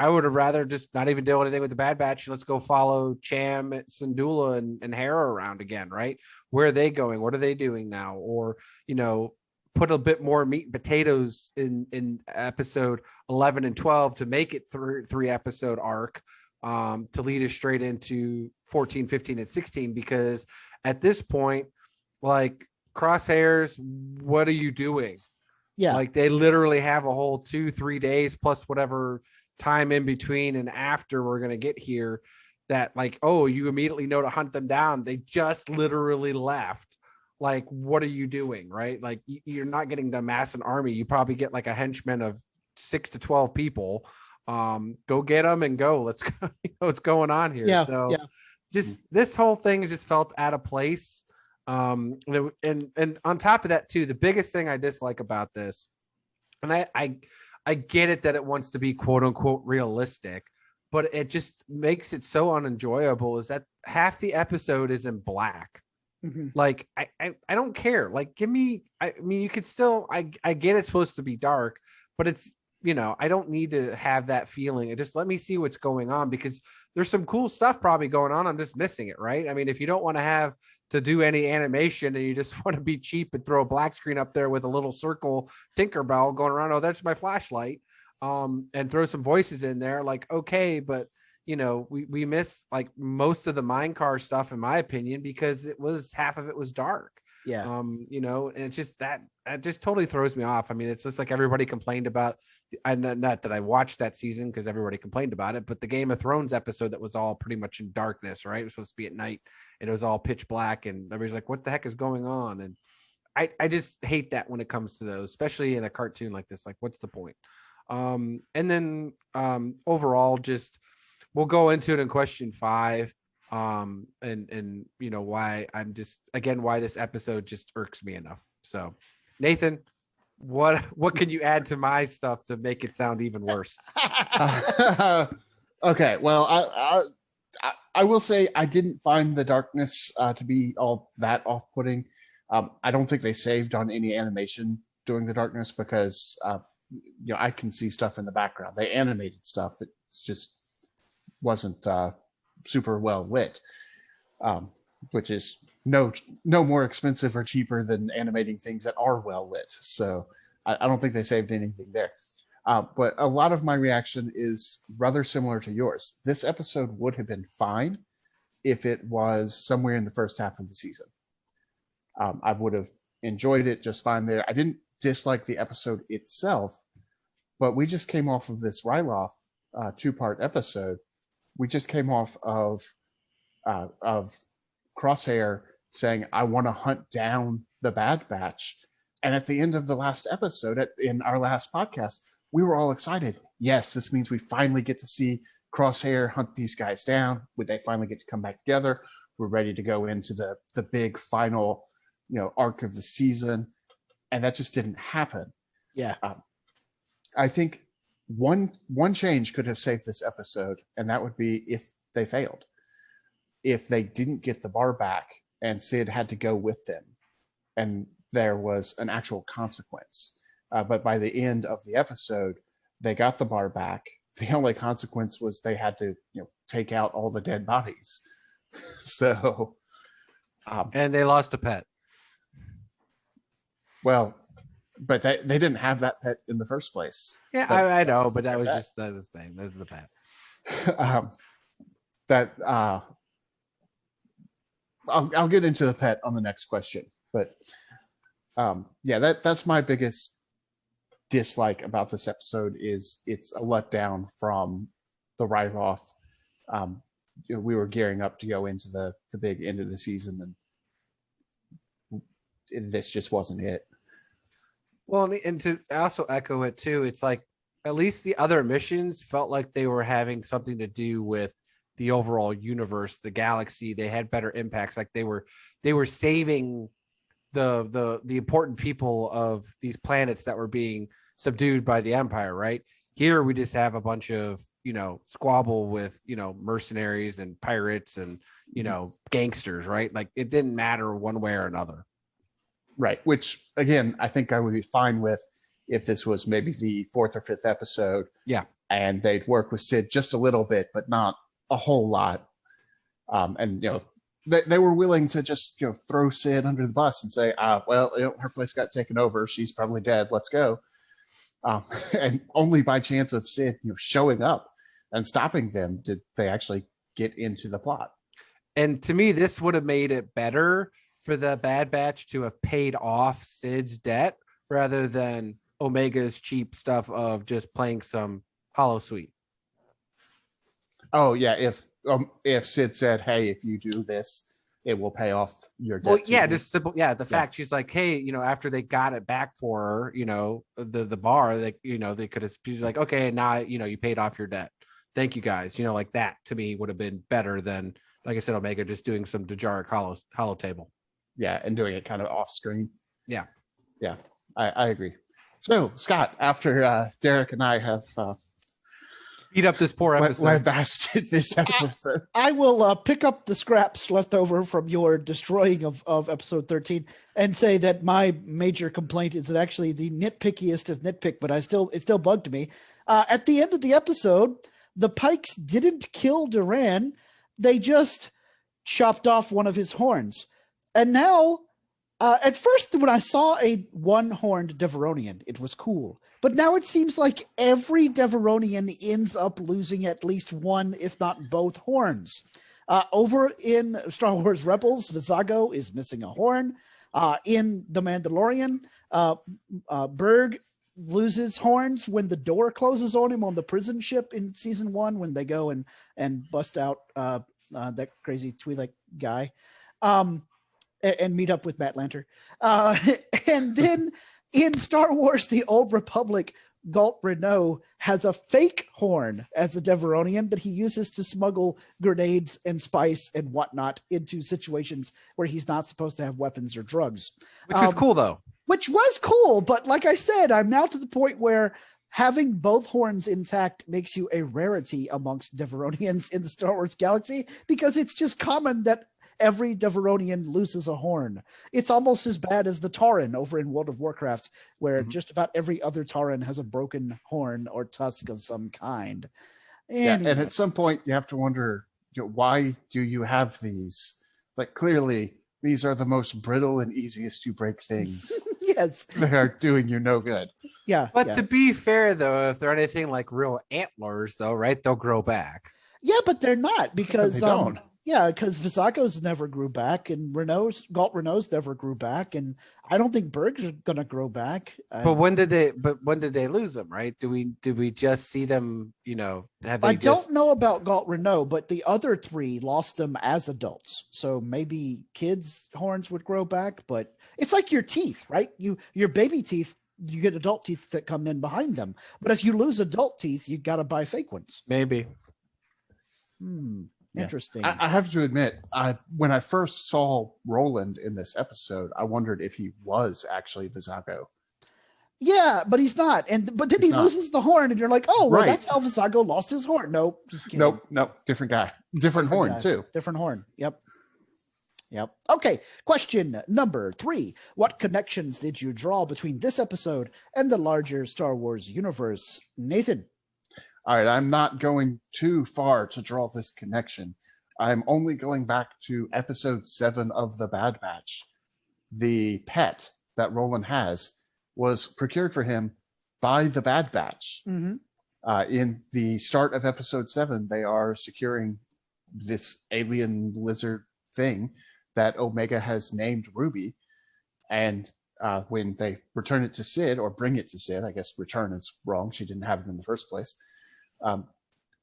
would have rather just not even do anything with the Bad Batch. Let's go follow Cham, Syndulla, and Hera around again, right? Where are they going? What are they doing now? Or, put a bit more meat and potatoes in episode 11 and 12 to make it three episode arc to lead us straight into 14, 15, and 16. Because at this point, like, Crosshairs, what are you doing?
Yeah.
Like, they literally have a whole 2-3 days plus whatever time in between and after we're going to get here that, like, you immediately know to hunt them down. They just literally left. Like, what are you doing? Right. Like, you're not getting the mass and army. You probably get like a henchman of 6 to 12 people. Go get them and go. Let's go. What's going on here?
Yeah.
So just this whole thing just felt out of place. And on top of that too, the biggest thing I dislike about this, and I get it that it wants to be quote unquote realistic, but it just makes it so unenjoyable, is that half the episode is in black, Like, I don't care. Like, give me, I mean, you could still, I get it's supposed to be dark, but it's, you know, I don't need to have that feeling. And just let me see what's going on, because there's some cool stuff probably going on. I'm just missing it, right? I mean, if you don't want to have to do any animation and you just want to be cheap and throw a black screen up there with a little circle Tinkerbell going around, oh, that's my flashlight, and throw some voices in there, like, okay, but you know, we miss like most of the Minecart stuff, in my opinion, because half of it was dark.
Yeah.
You know, and it's just that just totally throws me off. I mean, it's just like everybody complained about. Not that I watched that season because everybody complained about it, but the Game of Thrones episode that was all pretty much in darkness, right? It was supposed to be at night and it was all pitch black, and everybody's like, what the heck is going on? And I just hate that when it comes to those, especially in a cartoon like this. Like, what's the point? And then overall, just we'll go into it in question 5. And you know why I'm just, again, why this episode just irks me enough. So Nathan, what can you add to my stuff to make it sound even worse?
Okay, well, I will say I didn't find the darkness to be all that off-putting. I don't think they saved on any animation during the darkness because you know, I can see stuff in the background. They animated stuff. It just wasn't super well lit, which is no more expensive or cheaper than animating things that are well lit. So I don't think they saved anything there. But a lot of my reaction is rather similar to yours. This episode would have been fine if it was somewhere in the first half of the season. I would have enjoyed it just fine there. I didn't dislike the episode itself, but we just came off of this Ryloth 2-part episode. We just came off of Crosshair saying, I want to hunt down the Bad Batch. And at the end of the last episode, in our last podcast, we were all excited. Yes, this means we finally get to see Crosshair hunt these guys down. They finally get to come back together. We're ready to go into the big final, you know, arc of the season. And that just didn't happen.
Yeah.
I think one change could have saved this episode, and that would be if they failed. If they didn't get the bar back and Sid had to go with them and there was an actual consequence. But by the end of the episode, they got the bar back. The only consequence was they had to, you know, take out all the dead bodies. So,
and they lost a pet.
Well, but they didn't have that pet in the first place.
Yeah, I know, but that was just the thing. This is the pet.
I'll get into the pet on the next question, but yeah, that's my biggest dislike about this episode is it's a letdown from the Ryloth. You know, we were gearing up to go into the big end of the season, and this just wasn't it.
Well, and to also echo it too, it's like at least the other missions felt like they were having something to do with the overall universe, the galaxy. They had better impacts. Like they were saving the important people of these planets that were being subdued by the Empire, right? Here we just have a bunch of, you know, squabble with, you know, mercenaries and pirates and, you know, gangsters, right? Like it didn't matter one way or another.
Right, which again, I think I would be fine with if this was maybe the 4th or 5th episode.
Yeah.
And they'd work with Sid just a little bit, but not a whole lot. And, you know, they were willing to just, you know, throw Sid under the bus and say, well, you know, her place got taken over. She's probably dead. Let's go. And only by chance of Sid, you know, showing up and stopping them did they actually get into the plot.
And to me, this would have made it better for the Bad Batch to have paid off Sid's debt rather than Omega's cheap stuff of just playing some Hollow Suite.
Oh yeah, if Sid said, "Hey, if you do this, it will pay off your debt."
Well, yeah, just simple. Yeah, the fact she's like, "Hey, you know, after they got it back for her, you know, the bar, they, you know, they could have she's like, okay, now you know, you paid off your debt. Thank you guys. You know, like that to me would have been better than, like I said, Omega just doing some Dejaric hollow table.
Yeah, and doing it kind of off screen.
Yeah,
I agree. So, Scott, after Derek and I have
Beat up this poor episode.
Lambasted this episode.
I will pick up the scraps left over from your destroying of episode 13 and say that my major complaint is that actually the nitpickiest of nitpick, but it still bugged me. At the end of the episode, the Pikes didn't kill Duran. They just chopped off one of his horns. And now, at first, when I saw a one-horned Deveronian, it was cool. But now it seems like every Deveronian ends up losing at least one, if not both, horns. Over in Star Wars Rebels, Vizago is missing a horn. In The Mandalorian, Berg loses horns when the door closes on him on the prison ship in season 1 when they go and bust out that crazy Twi'lek guy and meet up with Matt Lanter. And then in Star Wars The Old Republic, Galt Renault has a fake horn as a Deveronian that he uses to smuggle grenades and spice and whatnot into situations where he's not supposed to have weapons or drugs.
Which is cool, though.
Which was cool, but like I said, I'm now to the point where having both horns intact makes you a rarity amongst Deveronians in the Star Wars galaxy because it's just common that every Deveronian loses a horn. It's almost as bad as the Tauren over in World of Warcraft, where just about every other Tauren has a broken horn or tusk of some kind. Anyway.
Yeah, and at some point you have to wonder, why do you have these? Like, clearly these are the most brittle and easiest to break things.
Yes.
They are doing you no good.
Yeah.
But to be fair, though, if they're anything like real antlers, though, right, they'll grow back.
Yeah, but they're not because
they don't.
Yeah, because Vizago's never grew back, and Galt Renault's never grew back, and I don't think Berg's gonna grow back.
But when did they lose them? Right? Did we just see them?
Don't know about Galt Renault, but the other 3 lost them as adults. So maybe kids' horns would grow back, but it's like your teeth, right? Your baby teeth, you get adult teeth that come in behind them. But if you lose adult teeth, you got to buy fake ones.
Maybe.
Interesting.
I have to admit, when I first saw Roland in this episode, I wondered if he was actually Vizago.
Yeah, but he's not. But then he loses the horn, and you're like, oh, well,
Right.
that's how Vizago lost his horn. Nope, just kidding.
Nope, different guy. Different horn,
guy.
too.
Different horn. Yep. Okay, question number 3. What connections did you draw between this episode and the larger Star Wars universe? Nathan?
All right, I'm not going too far to draw this connection. I'm only going back to episode 7 of The Bad Batch. The pet that Roland has was procured for him by the Bad Batch.
Mm-hmm.
In the start of episode 7, they are securing this alien lizard thing that Omega has named Ruby. And when they return it to Sid, or bring it to Sid, I guess return is wrong. She didn't have it in the first place.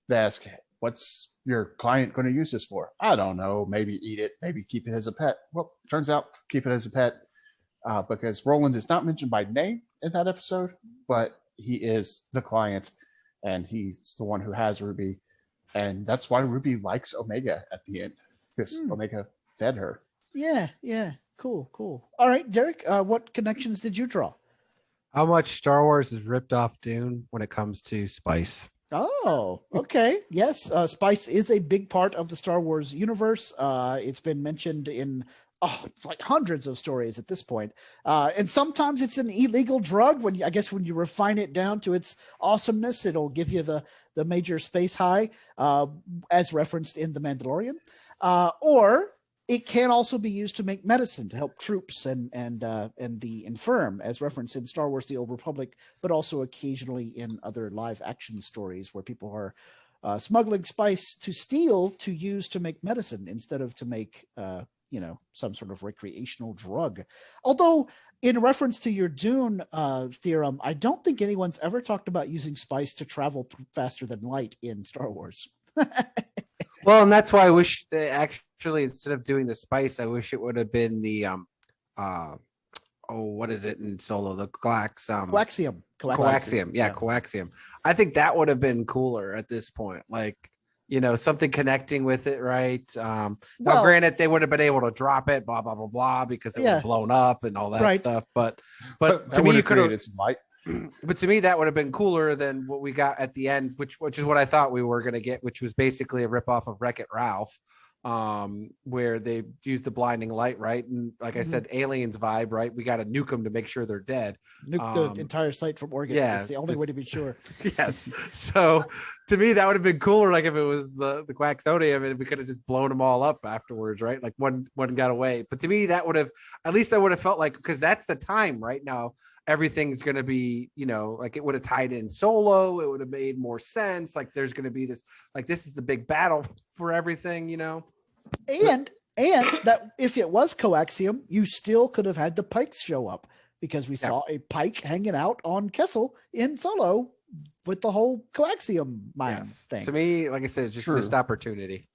They ask, what's your client going to use this for? I don't know. Maybe eat it. Maybe keep it as a pet. Well, turns out keep it as a pet because Roland is not mentioned by name in that episode, but he is the client and he's the one who has Ruby. And that's why Ruby likes Omega at the end, because Omega fed her.
Yeah. Cool. All right, Derek, what connections did you draw?
How much Star Wars has ripped off Dune when it comes to spice?
Oh, okay. Yes, spice is a big part of the Star Wars universe. It's been mentioned in like hundreds of stories at this point. And sometimes it's an illegal drug. When you refine it down to its awesomeness, it'll give you the major space high, as referenced in The Mandalorian. Or it can also be used to make medicine to help troops and the infirm, as referenced in Star Wars: The Old Republic, but also occasionally in other live action stories where people are smuggling spice to steal to use to make medicine instead of to make some sort of recreational drug. Although, in reference to your Dune theorem, I don't think anyone's ever talked about using spice to travel faster than light in Star Wars.
Well, and that's why I wish they actually, instead of doing the spice, I wish it would have been the what is it in Solo? The
Coaxium.
Yeah, coaxium. I think that would have been cooler at this point. Like, something connecting with it, right? Now, granted, they would have been able to drop it, blah blah blah blah, because it was blown up and all that stuff. But
to
me, you could have
some light.
But to me, that would have been cooler than what we got at the end, which is what I thought we were going to get, which was basically a ripoff of Wreck-It Ralph, where they used the blinding light, right? And like I said, aliens vibe, right? We got to nuke them to make sure they're dead.
Nuke the entire site from Oregon.
Yeah,
it's the only way to be sure.
Yes. So to me, that would have been cooler, like if it was the quack sodium and we could have just blown them all up afterwards, right? Like one got away. But to me, that would have, at least I would have felt like, because that's the time right now. Everything's going to be, like it would have tied in Solo. It would have made more sense. Like there's going to be this, like this is the big battle for everything,
And that if it was coaxium, you still could have had the Pikes show up, because we saw a Pike hanging out on Kessel in Solo with the whole coaxium mine thing.
To me, like I said, it's just missed opportunity.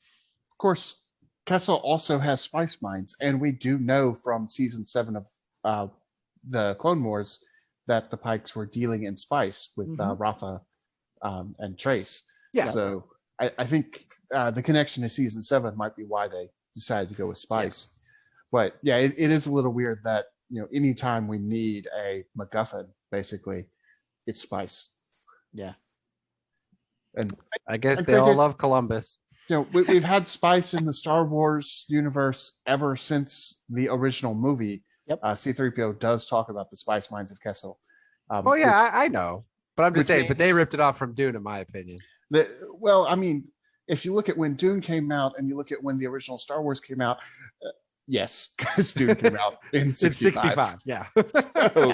Of course, Kessel also has spice mines, and we do know from season 7 of the Clone Wars that the Pikes were dealing in spice with Rafa and Trace. Yeah. So I think the connection to season 7 might be why they decided to go with spice. But yeah, it is a little weird that anytime we need a MacGuffin, basically, it's spice.
Yeah.
And
I guess they all love Columbus.
We've had spice in the Star Wars universe ever since the original movie.
Yep.
C-3PO does talk about the spice mines of Kessel.
I know, but I'm just saying. But they ripped it off from Dune, in my opinion.
If you look at when Dune came out and you look at when the original Star Wars came out, yes, because Dune came out in 65.
Yeah.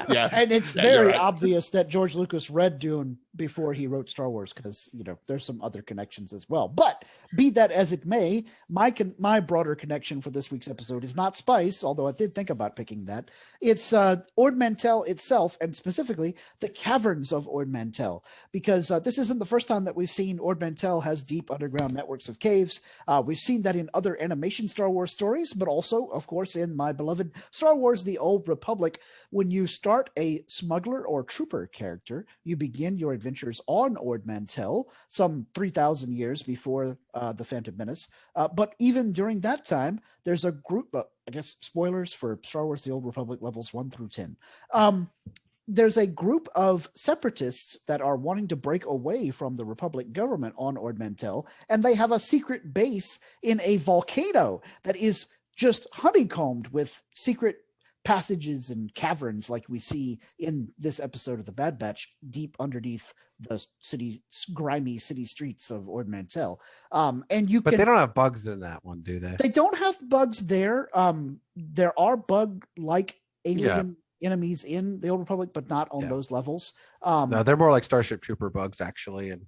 Yeah. And it's very obvious that George Lucas read Dune before he wrote Star Wars, because there's some other connections as well. But be that as it may, my broader connection for this week's episode is not spice, although I did think about picking that. It's Ord Mantell itself, and specifically the caverns of Ord Mantell, because this isn't the first time that we've seen Ord Mantell has deep underground networks of caves. We've seen that in other animation Star Wars stories, but also, of course, in my beloved Star Wars: The Old Republic. When you start a smuggler or trooper character, you begin your adventures on Ord Mantell, some 3,000 years before the Phantom Menace. But even during that time, there's a group, I guess, spoilers for Star Wars: The Old Republic levels 1 through 10. There's a group of separatists that are wanting to break away from the Republic government on Ord Mantell, and they have a secret base in a volcano that is just honeycombed with secret passages and caverns, like we see in this episode of The Bad Batch, deep underneath the grimy city streets of Ord Mantell. But
they don't have bugs in that one, do they?
They don't have bugs there. There are bug-like alien enemies in the Old Republic, but not on those levels.
No, they're more like Starship Trooper bugs, actually. And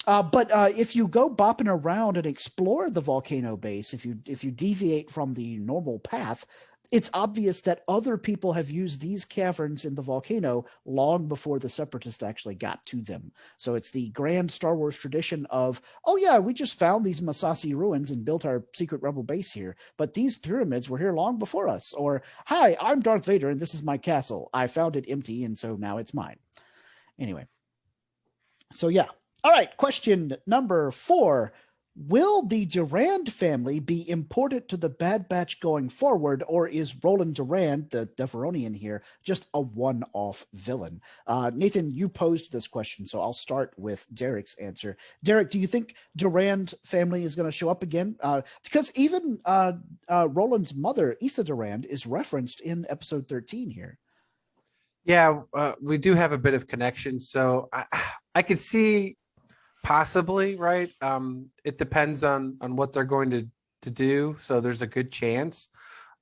but if you go bopping around and explore the volcano base, if you deviate from the normal path, it's obvious that other people have used these caverns in the volcano long before the Separatists actually got to them. So it's the grand Star Wars tradition of, we just found these Masasi ruins and built our secret rebel base here, but these pyramids were here long before us. Or, hi, I'm Darth Vader and this is my castle. I found it empty and so now it's mine. Anyway. So yeah. All right. Question number 4. Will the Durand family be important to the Bad Batch going forward, or is Roland Durand, the Deveronian here, just a one-off villain? Nathan, you posed this question, so I'll start with Derek's answer. Derek, do you think Durand family is going to show up again? Because even Roland's mother, Issa Durand, is referenced in episode 13 here.
Yeah, we do have a bit of connection, so I could see... Possibly, right? It depends on what they're going to do. So there's a good chance.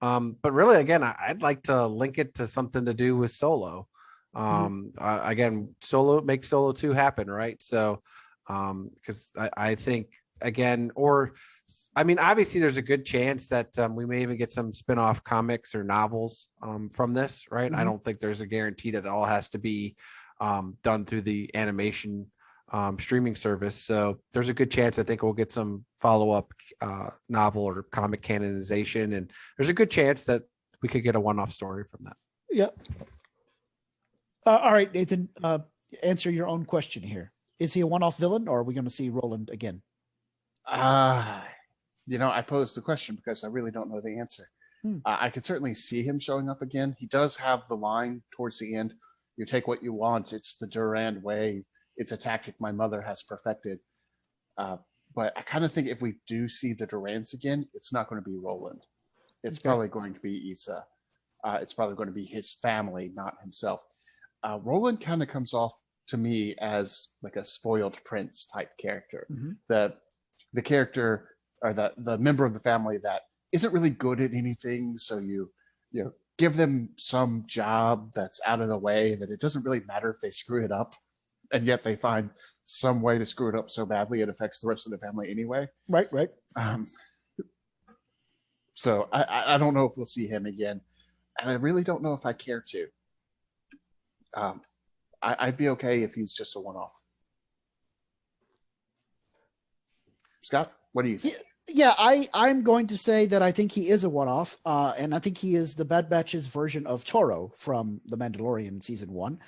But really, again, I'd like to link it to something to do with Solo. Again, make Solo 2 happen, right? So because I think, again, obviously there's a good chance that we may even get some spin-off comics or novels from this, right? I don't think there's a guarantee that it all has to be done through the animation streaming service. So there's a good chance I think we'll get some follow-up novel or comic canonization, and there's a good chance that we could get a one-off story from that.
Yep. All right, Nathan, answer your own question here. Is he a one-off villain, or are we going to see Roland again?
I posed the question because I really don't know the answer. I could certainly see him showing up again. He does have the line towards the end, you take what you want. It's the Durand way. It's a tactic my mother has perfected. But I kind of think if we do see the Durands again, it's not going to be Roland. It's probably going to be Issa. It's probably going to be his family, not himself. Roland kind of comes off to me as like a spoiled prince type character. The character or the member of the family that isn't really good at anything. So you give them some job that's out of the way that it doesn't really matter if they screw it up, and yet they find some way to screw it up so badly it affects the rest of the family anyway.
Right.
So I don't know if we'll see him again, and I really don't know if I care to. I'd be okay if he's just a one-off. Scott, what do you think?
Yeah, I'm going to say that I think he is a one-off, and I think he is the Bad Batch's version of Toro from The Mandalorian season 1.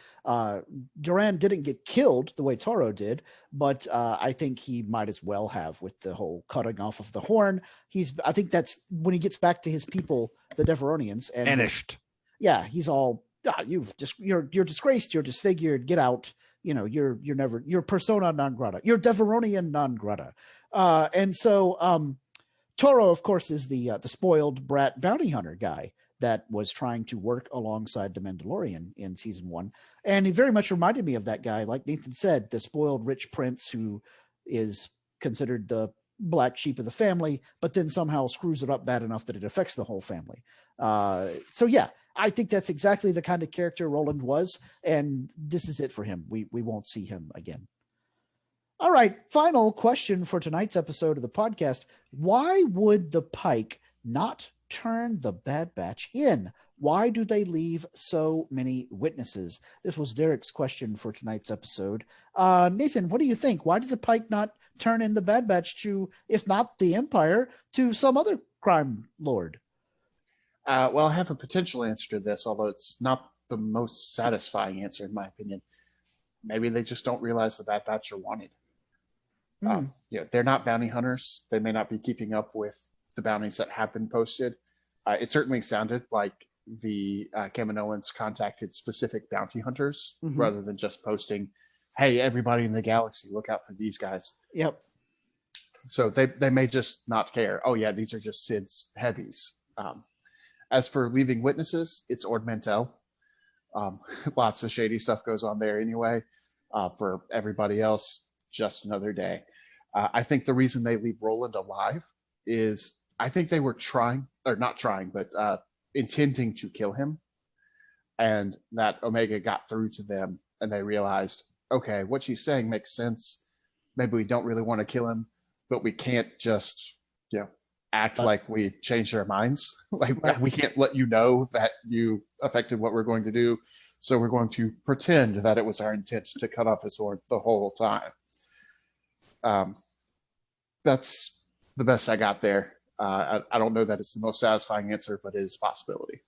Durand didn't get killed the way Toro did, but I think he might as well have with the whole cutting off of the horn. I think that's when he gets back to his people, the Deveronians, and
Vanished.
Yeah, he's all you're disgraced, you're disfigured, get out. You're persona non grata, you're Deveronian non grata. And so Toro, of course, is the spoiled brat bounty hunter guy that was trying to work alongside the Mandalorian in season 1. And he very much reminded me of that guy, like Nathan said, the spoiled rich prince who is considered the black sheep of the family, but then somehow screws it up bad enough that it affects the whole family. So yeah, I think that's exactly the kind of character Roland was, and this is it for him. We won't see him again. All right, final question for tonight's episode of the podcast. Why would the Pike not turn the Bad Batch in? Why do they leave so many witnesses? This was Derek's question for tonight's episode. Nathan, what do you think? Why did the Pike not turn in the Bad Batch to, if not the Empire, to some other crime lord?
Well, I have a potential answer to this, although it's not the most satisfying answer, in my opinion. Maybe they just don't realize the Bad Batch are wanted. They're not bounty hunters. They may not be keeping up with the bounties that have been posted. It certainly sounded like the Kaminoans contacted specific bounty hunters rather than just posting, hey, everybody in the galaxy, look out for these guys.
Yep.
So they may just not care. Oh, yeah, these are just Sid's heavies. As for leaving witnesses, it's Ord Mantell. Lots of shady stuff goes on there anyway. For everybody else, just another day. I think the reason they leave Roland alive is I think they were intending to kill him. And that Omega got through to them and they realized, okay, what she's saying makes sense. Maybe we don't really want to kill him, but we can't just, act like we changed our minds. We can't let you know that you affected what we're going to do. So we're going to pretend that it was our intent to cut off his horn the whole time. That's the best I got there. I don't know that it's the most satisfying answer, but it is a possibility.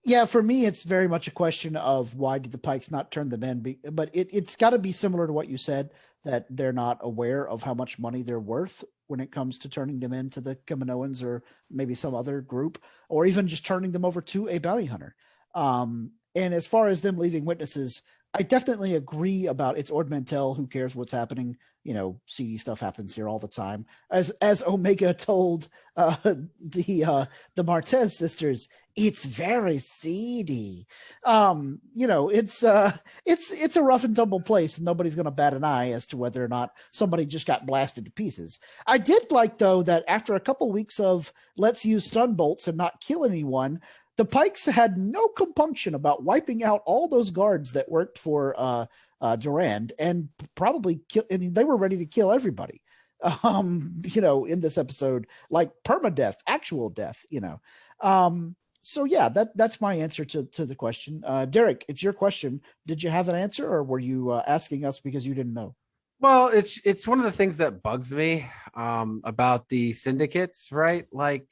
Yeah, for me, it's very much a question of why did the Pikes not turn them in? But it's got to be similar to what you said, that they're not aware of how much money they're worth when it comes to turning them into the Kaminoans or maybe some other group, or even just turning them over to a bounty hunter. And as far as them leaving witnesses, I definitely agree about it's Ord Mantell. Who cares what's happening? Seedy stuff happens here all the time. As Omega told the Martez sisters, it's very seedy. It's a rough and tumble place, and nobody's going to bat an eye as to whether or not somebody just got blasted to pieces. I did like, though, that after a couple weeks of let's use stun bolts and not kill anyone, the Pikes had no compunction about wiping out all those guards that worked for Durand, and probably they were ready to kill everybody, in this episode, like permadeath, actual death, So yeah, that's my answer to the question. Derek, it's your question. Did you have an answer, or were you asking us because you didn't know?
Well, it's one of the things that bugs me about the syndicates, right? Like,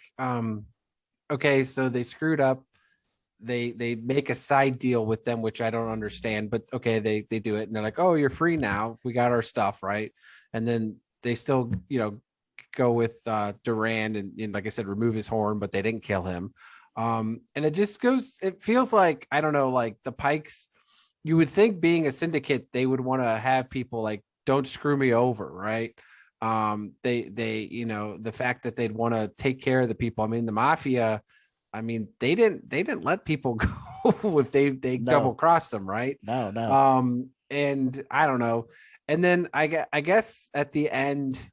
okay, so they screwed up. They make a side deal with them, which I don't understand, but okay, they do it, and they're like, oh, you're free now. We got our stuff, right? And then they still, go with Durand and like I said, remove his horn, but they didn't kill him. And it feels like, I don't know, like the Pikes you would think being a syndicate, they would want to have people like, don't screw me over, right? They you know, the fact that they'd want to take care of the people. I mean, the mafia, I mean, they didn't let people go if they double crossed them, right?
No.
And I don't know. And then I guess at the end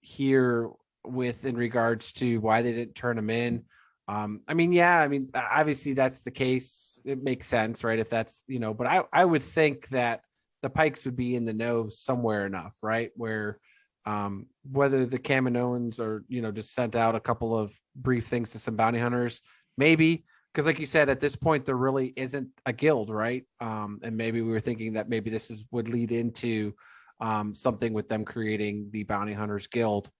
here with in regards to why they didn't turn them in. I mean, obviously that's the case. It makes sense, right? If that's, you know, but I would think that the Pikes would be in the know somewhere enough, right? Where whether the Kaminoans or, you know, just sent out a couple of brief things to some bounty hunters, maybe, because like you said, at this point, there really isn't a guild, right? And maybe we were thinking that maybe this would lead into something with them creating the Bounty Hunters Guild.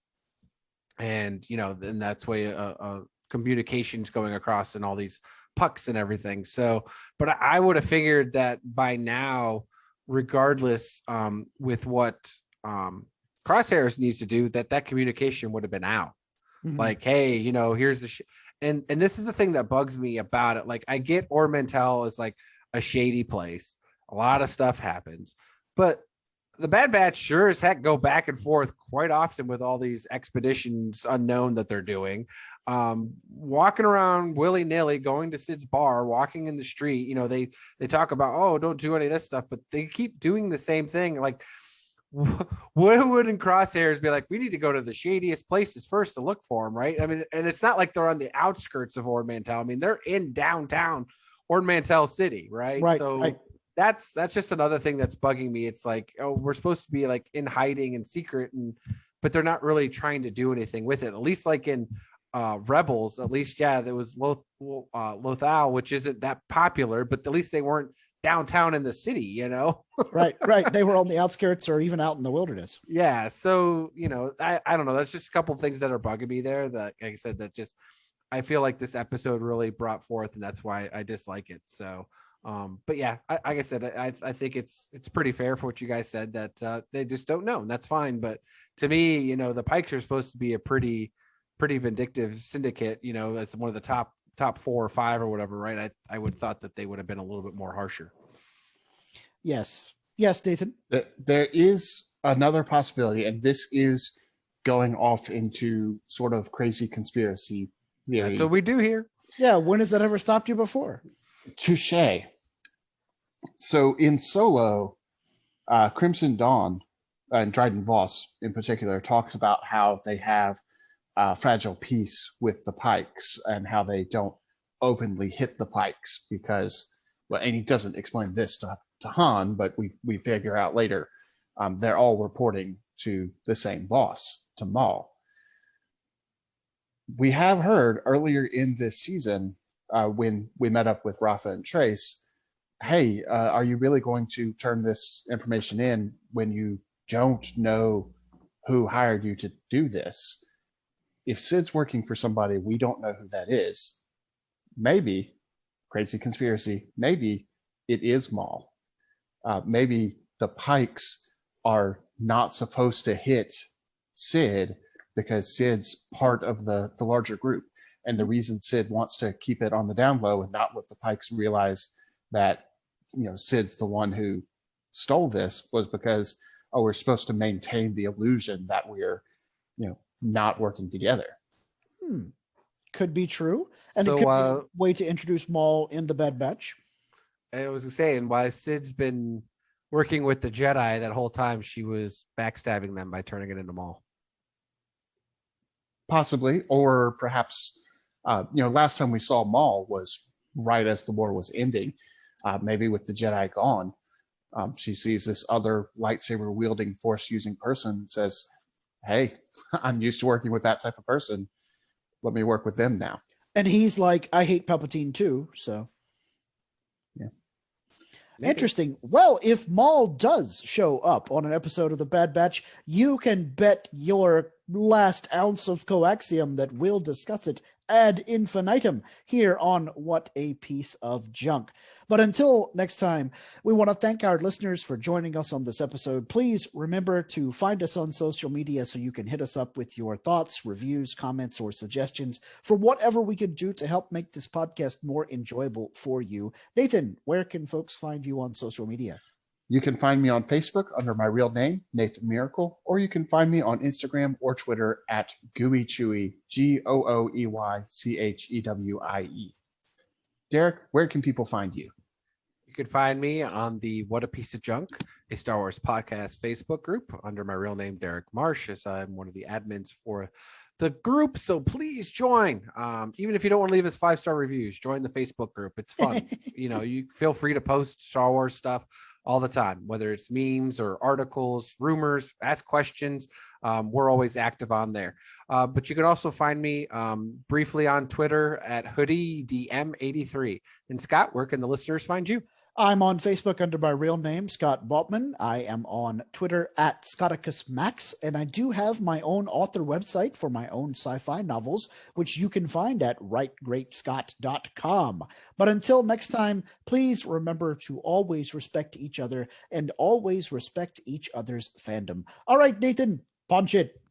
And, you know, then that's way a communications going across and all these pucks and everything. So, but I would have figured that by now, regardless with what Crosshairs needs to do, that communication would have been out. Mm-hmm. Like, hey, you know, here's the and this is the thing that bugs me about it. Like, I get Ormantel is like a shady place. A lot of stuff happens, but the Bad Batch sure as heck go back and forth quite often with all these expeditions unknown that they're doing, walking around willy-nilly, going to Sid's bar, walking in the street. You know, they talk about, oh, don't do any of this stuff, but they keep doing the same thing. Like, Woodwood and Crosshairs be like, we need to go to the shadiest places first to look for them, right? I mean, and it's not like they're on the outskirts of Ord Mantell. I mean, they're in downtown Ord Mantell City, right? So that's just another thing that's bugging me. It's like, oh, we're supposed to be like in hiding and secret, but they're not really trying to do anything with it. At least like in Rebels, at least, there was Lothal, which isn't that popular, but at least they weren't downtown in the city, you know?
right. They were on the outskirts or even out in the wilderness.
Yeah. So, you know, I don't know. That's just a couple of things that are bugging me there that, like I said, that just, I feel like this episode really brought forth, and that's why I dislike it. So, but yeah, like I said, I think it's pretty fair for what you guys said, that they just don't know, and that's fine. But to me, you know, the Pikes are supposed to be a pretty vindictive syndicate, you know, as one of the top 4 or 5 or whatever, right? I would have thought that they would have been a little bit more harsher.
Yes, Nathan.
There is another possibility, and this is going off into sort of crazy conspiracy theory.
That's what we do here.
Yeah, when has that ever stopped you before?
Touche. So in Solo, Crimson Dawn and Dryden Voss in particular talks about how they have fragile peace with the Pikes and how they don't openly hit the Pikes because, well, and he doesn't explain this to Han, but we figure out later they're all reporting to the same boss, to Maul. We have heard earlier in this season when we met up with Rafa and Trace, hey, are you really going to turn this information in when you don't know who hired you to do this? If Sid's working for somebody, we don't know who that is. Maybe, crazy conspiracy, maybe it is Maul. Maybe the Pikes are not supposed to hit Sid because Sid's part of the larger group. And the reason Sid wants to keep it on the down low and not let the Pikes realize that, you know, Sid's the one who stole this was because, oh, we're supposed to maintain the illusion that we're, you know, not working together.
Could be true. And
So,
it could be a way to introduce Maul in the Bad Batch.
I was saying, why Sid's been working with the Jedi that whole time, she was backstabbing them by turning it into Maul.
Possibly, or perhaps, you know, last time we saw Maul was right as the war was ending. Maybe with the Jedi gone, she sees this other lightsaber wielding, force using person and says, hey, I'm used to working with that type of person. Let me work with them now.
And he's like, I hate Palpatine too. So,
yeah.
Interesting. Well, if Maul does show up on an episode of the Bad Batch, you can bet your last ounce of coaxium that we'll discuss it ad infinitum here on What a Piece of Junk. But until next time, we want to thank our listeners for joining us on this episode. Please remember to find us on social media so you can hit us up with your thoughts, reviews, comments, or suggestions for whatever we could do to help make this podcast more enjoyable for you. Nathan, where can folks find you on social media?
You can find me on Facebook under my real name, Nathan Miracle, or you can find me on Instagram or Twitter at Gooey Chewy, GOOEYCHEWIE. Derek, where can people find you?
You can find me on the What a Piece of Junk, a Star Wars podcast Facebook group under my real name, Derek Marsh, as I'm one of the admins for the group. So please join. Even if you don't want to leave us 5-star reviews, join the Facebook group. It's fun. You feel free to post Star Wars stuff all the time, whether it's memes or articles, rumors, ask questions. We're always active on there. But you can also find me briefly on Twitter at HoodieDM83. And Scott, where can the listeners find you?
I'm on Facebook under my real name, Scott Baltman. I am on Twitter at ScotticusMax, and I do have my own author website for my own sci-fi novels, which you can find at writegreatscott.com. But until next time, please remember to always respect each other and always respect each other's fandom. All right, Nathan, punch it.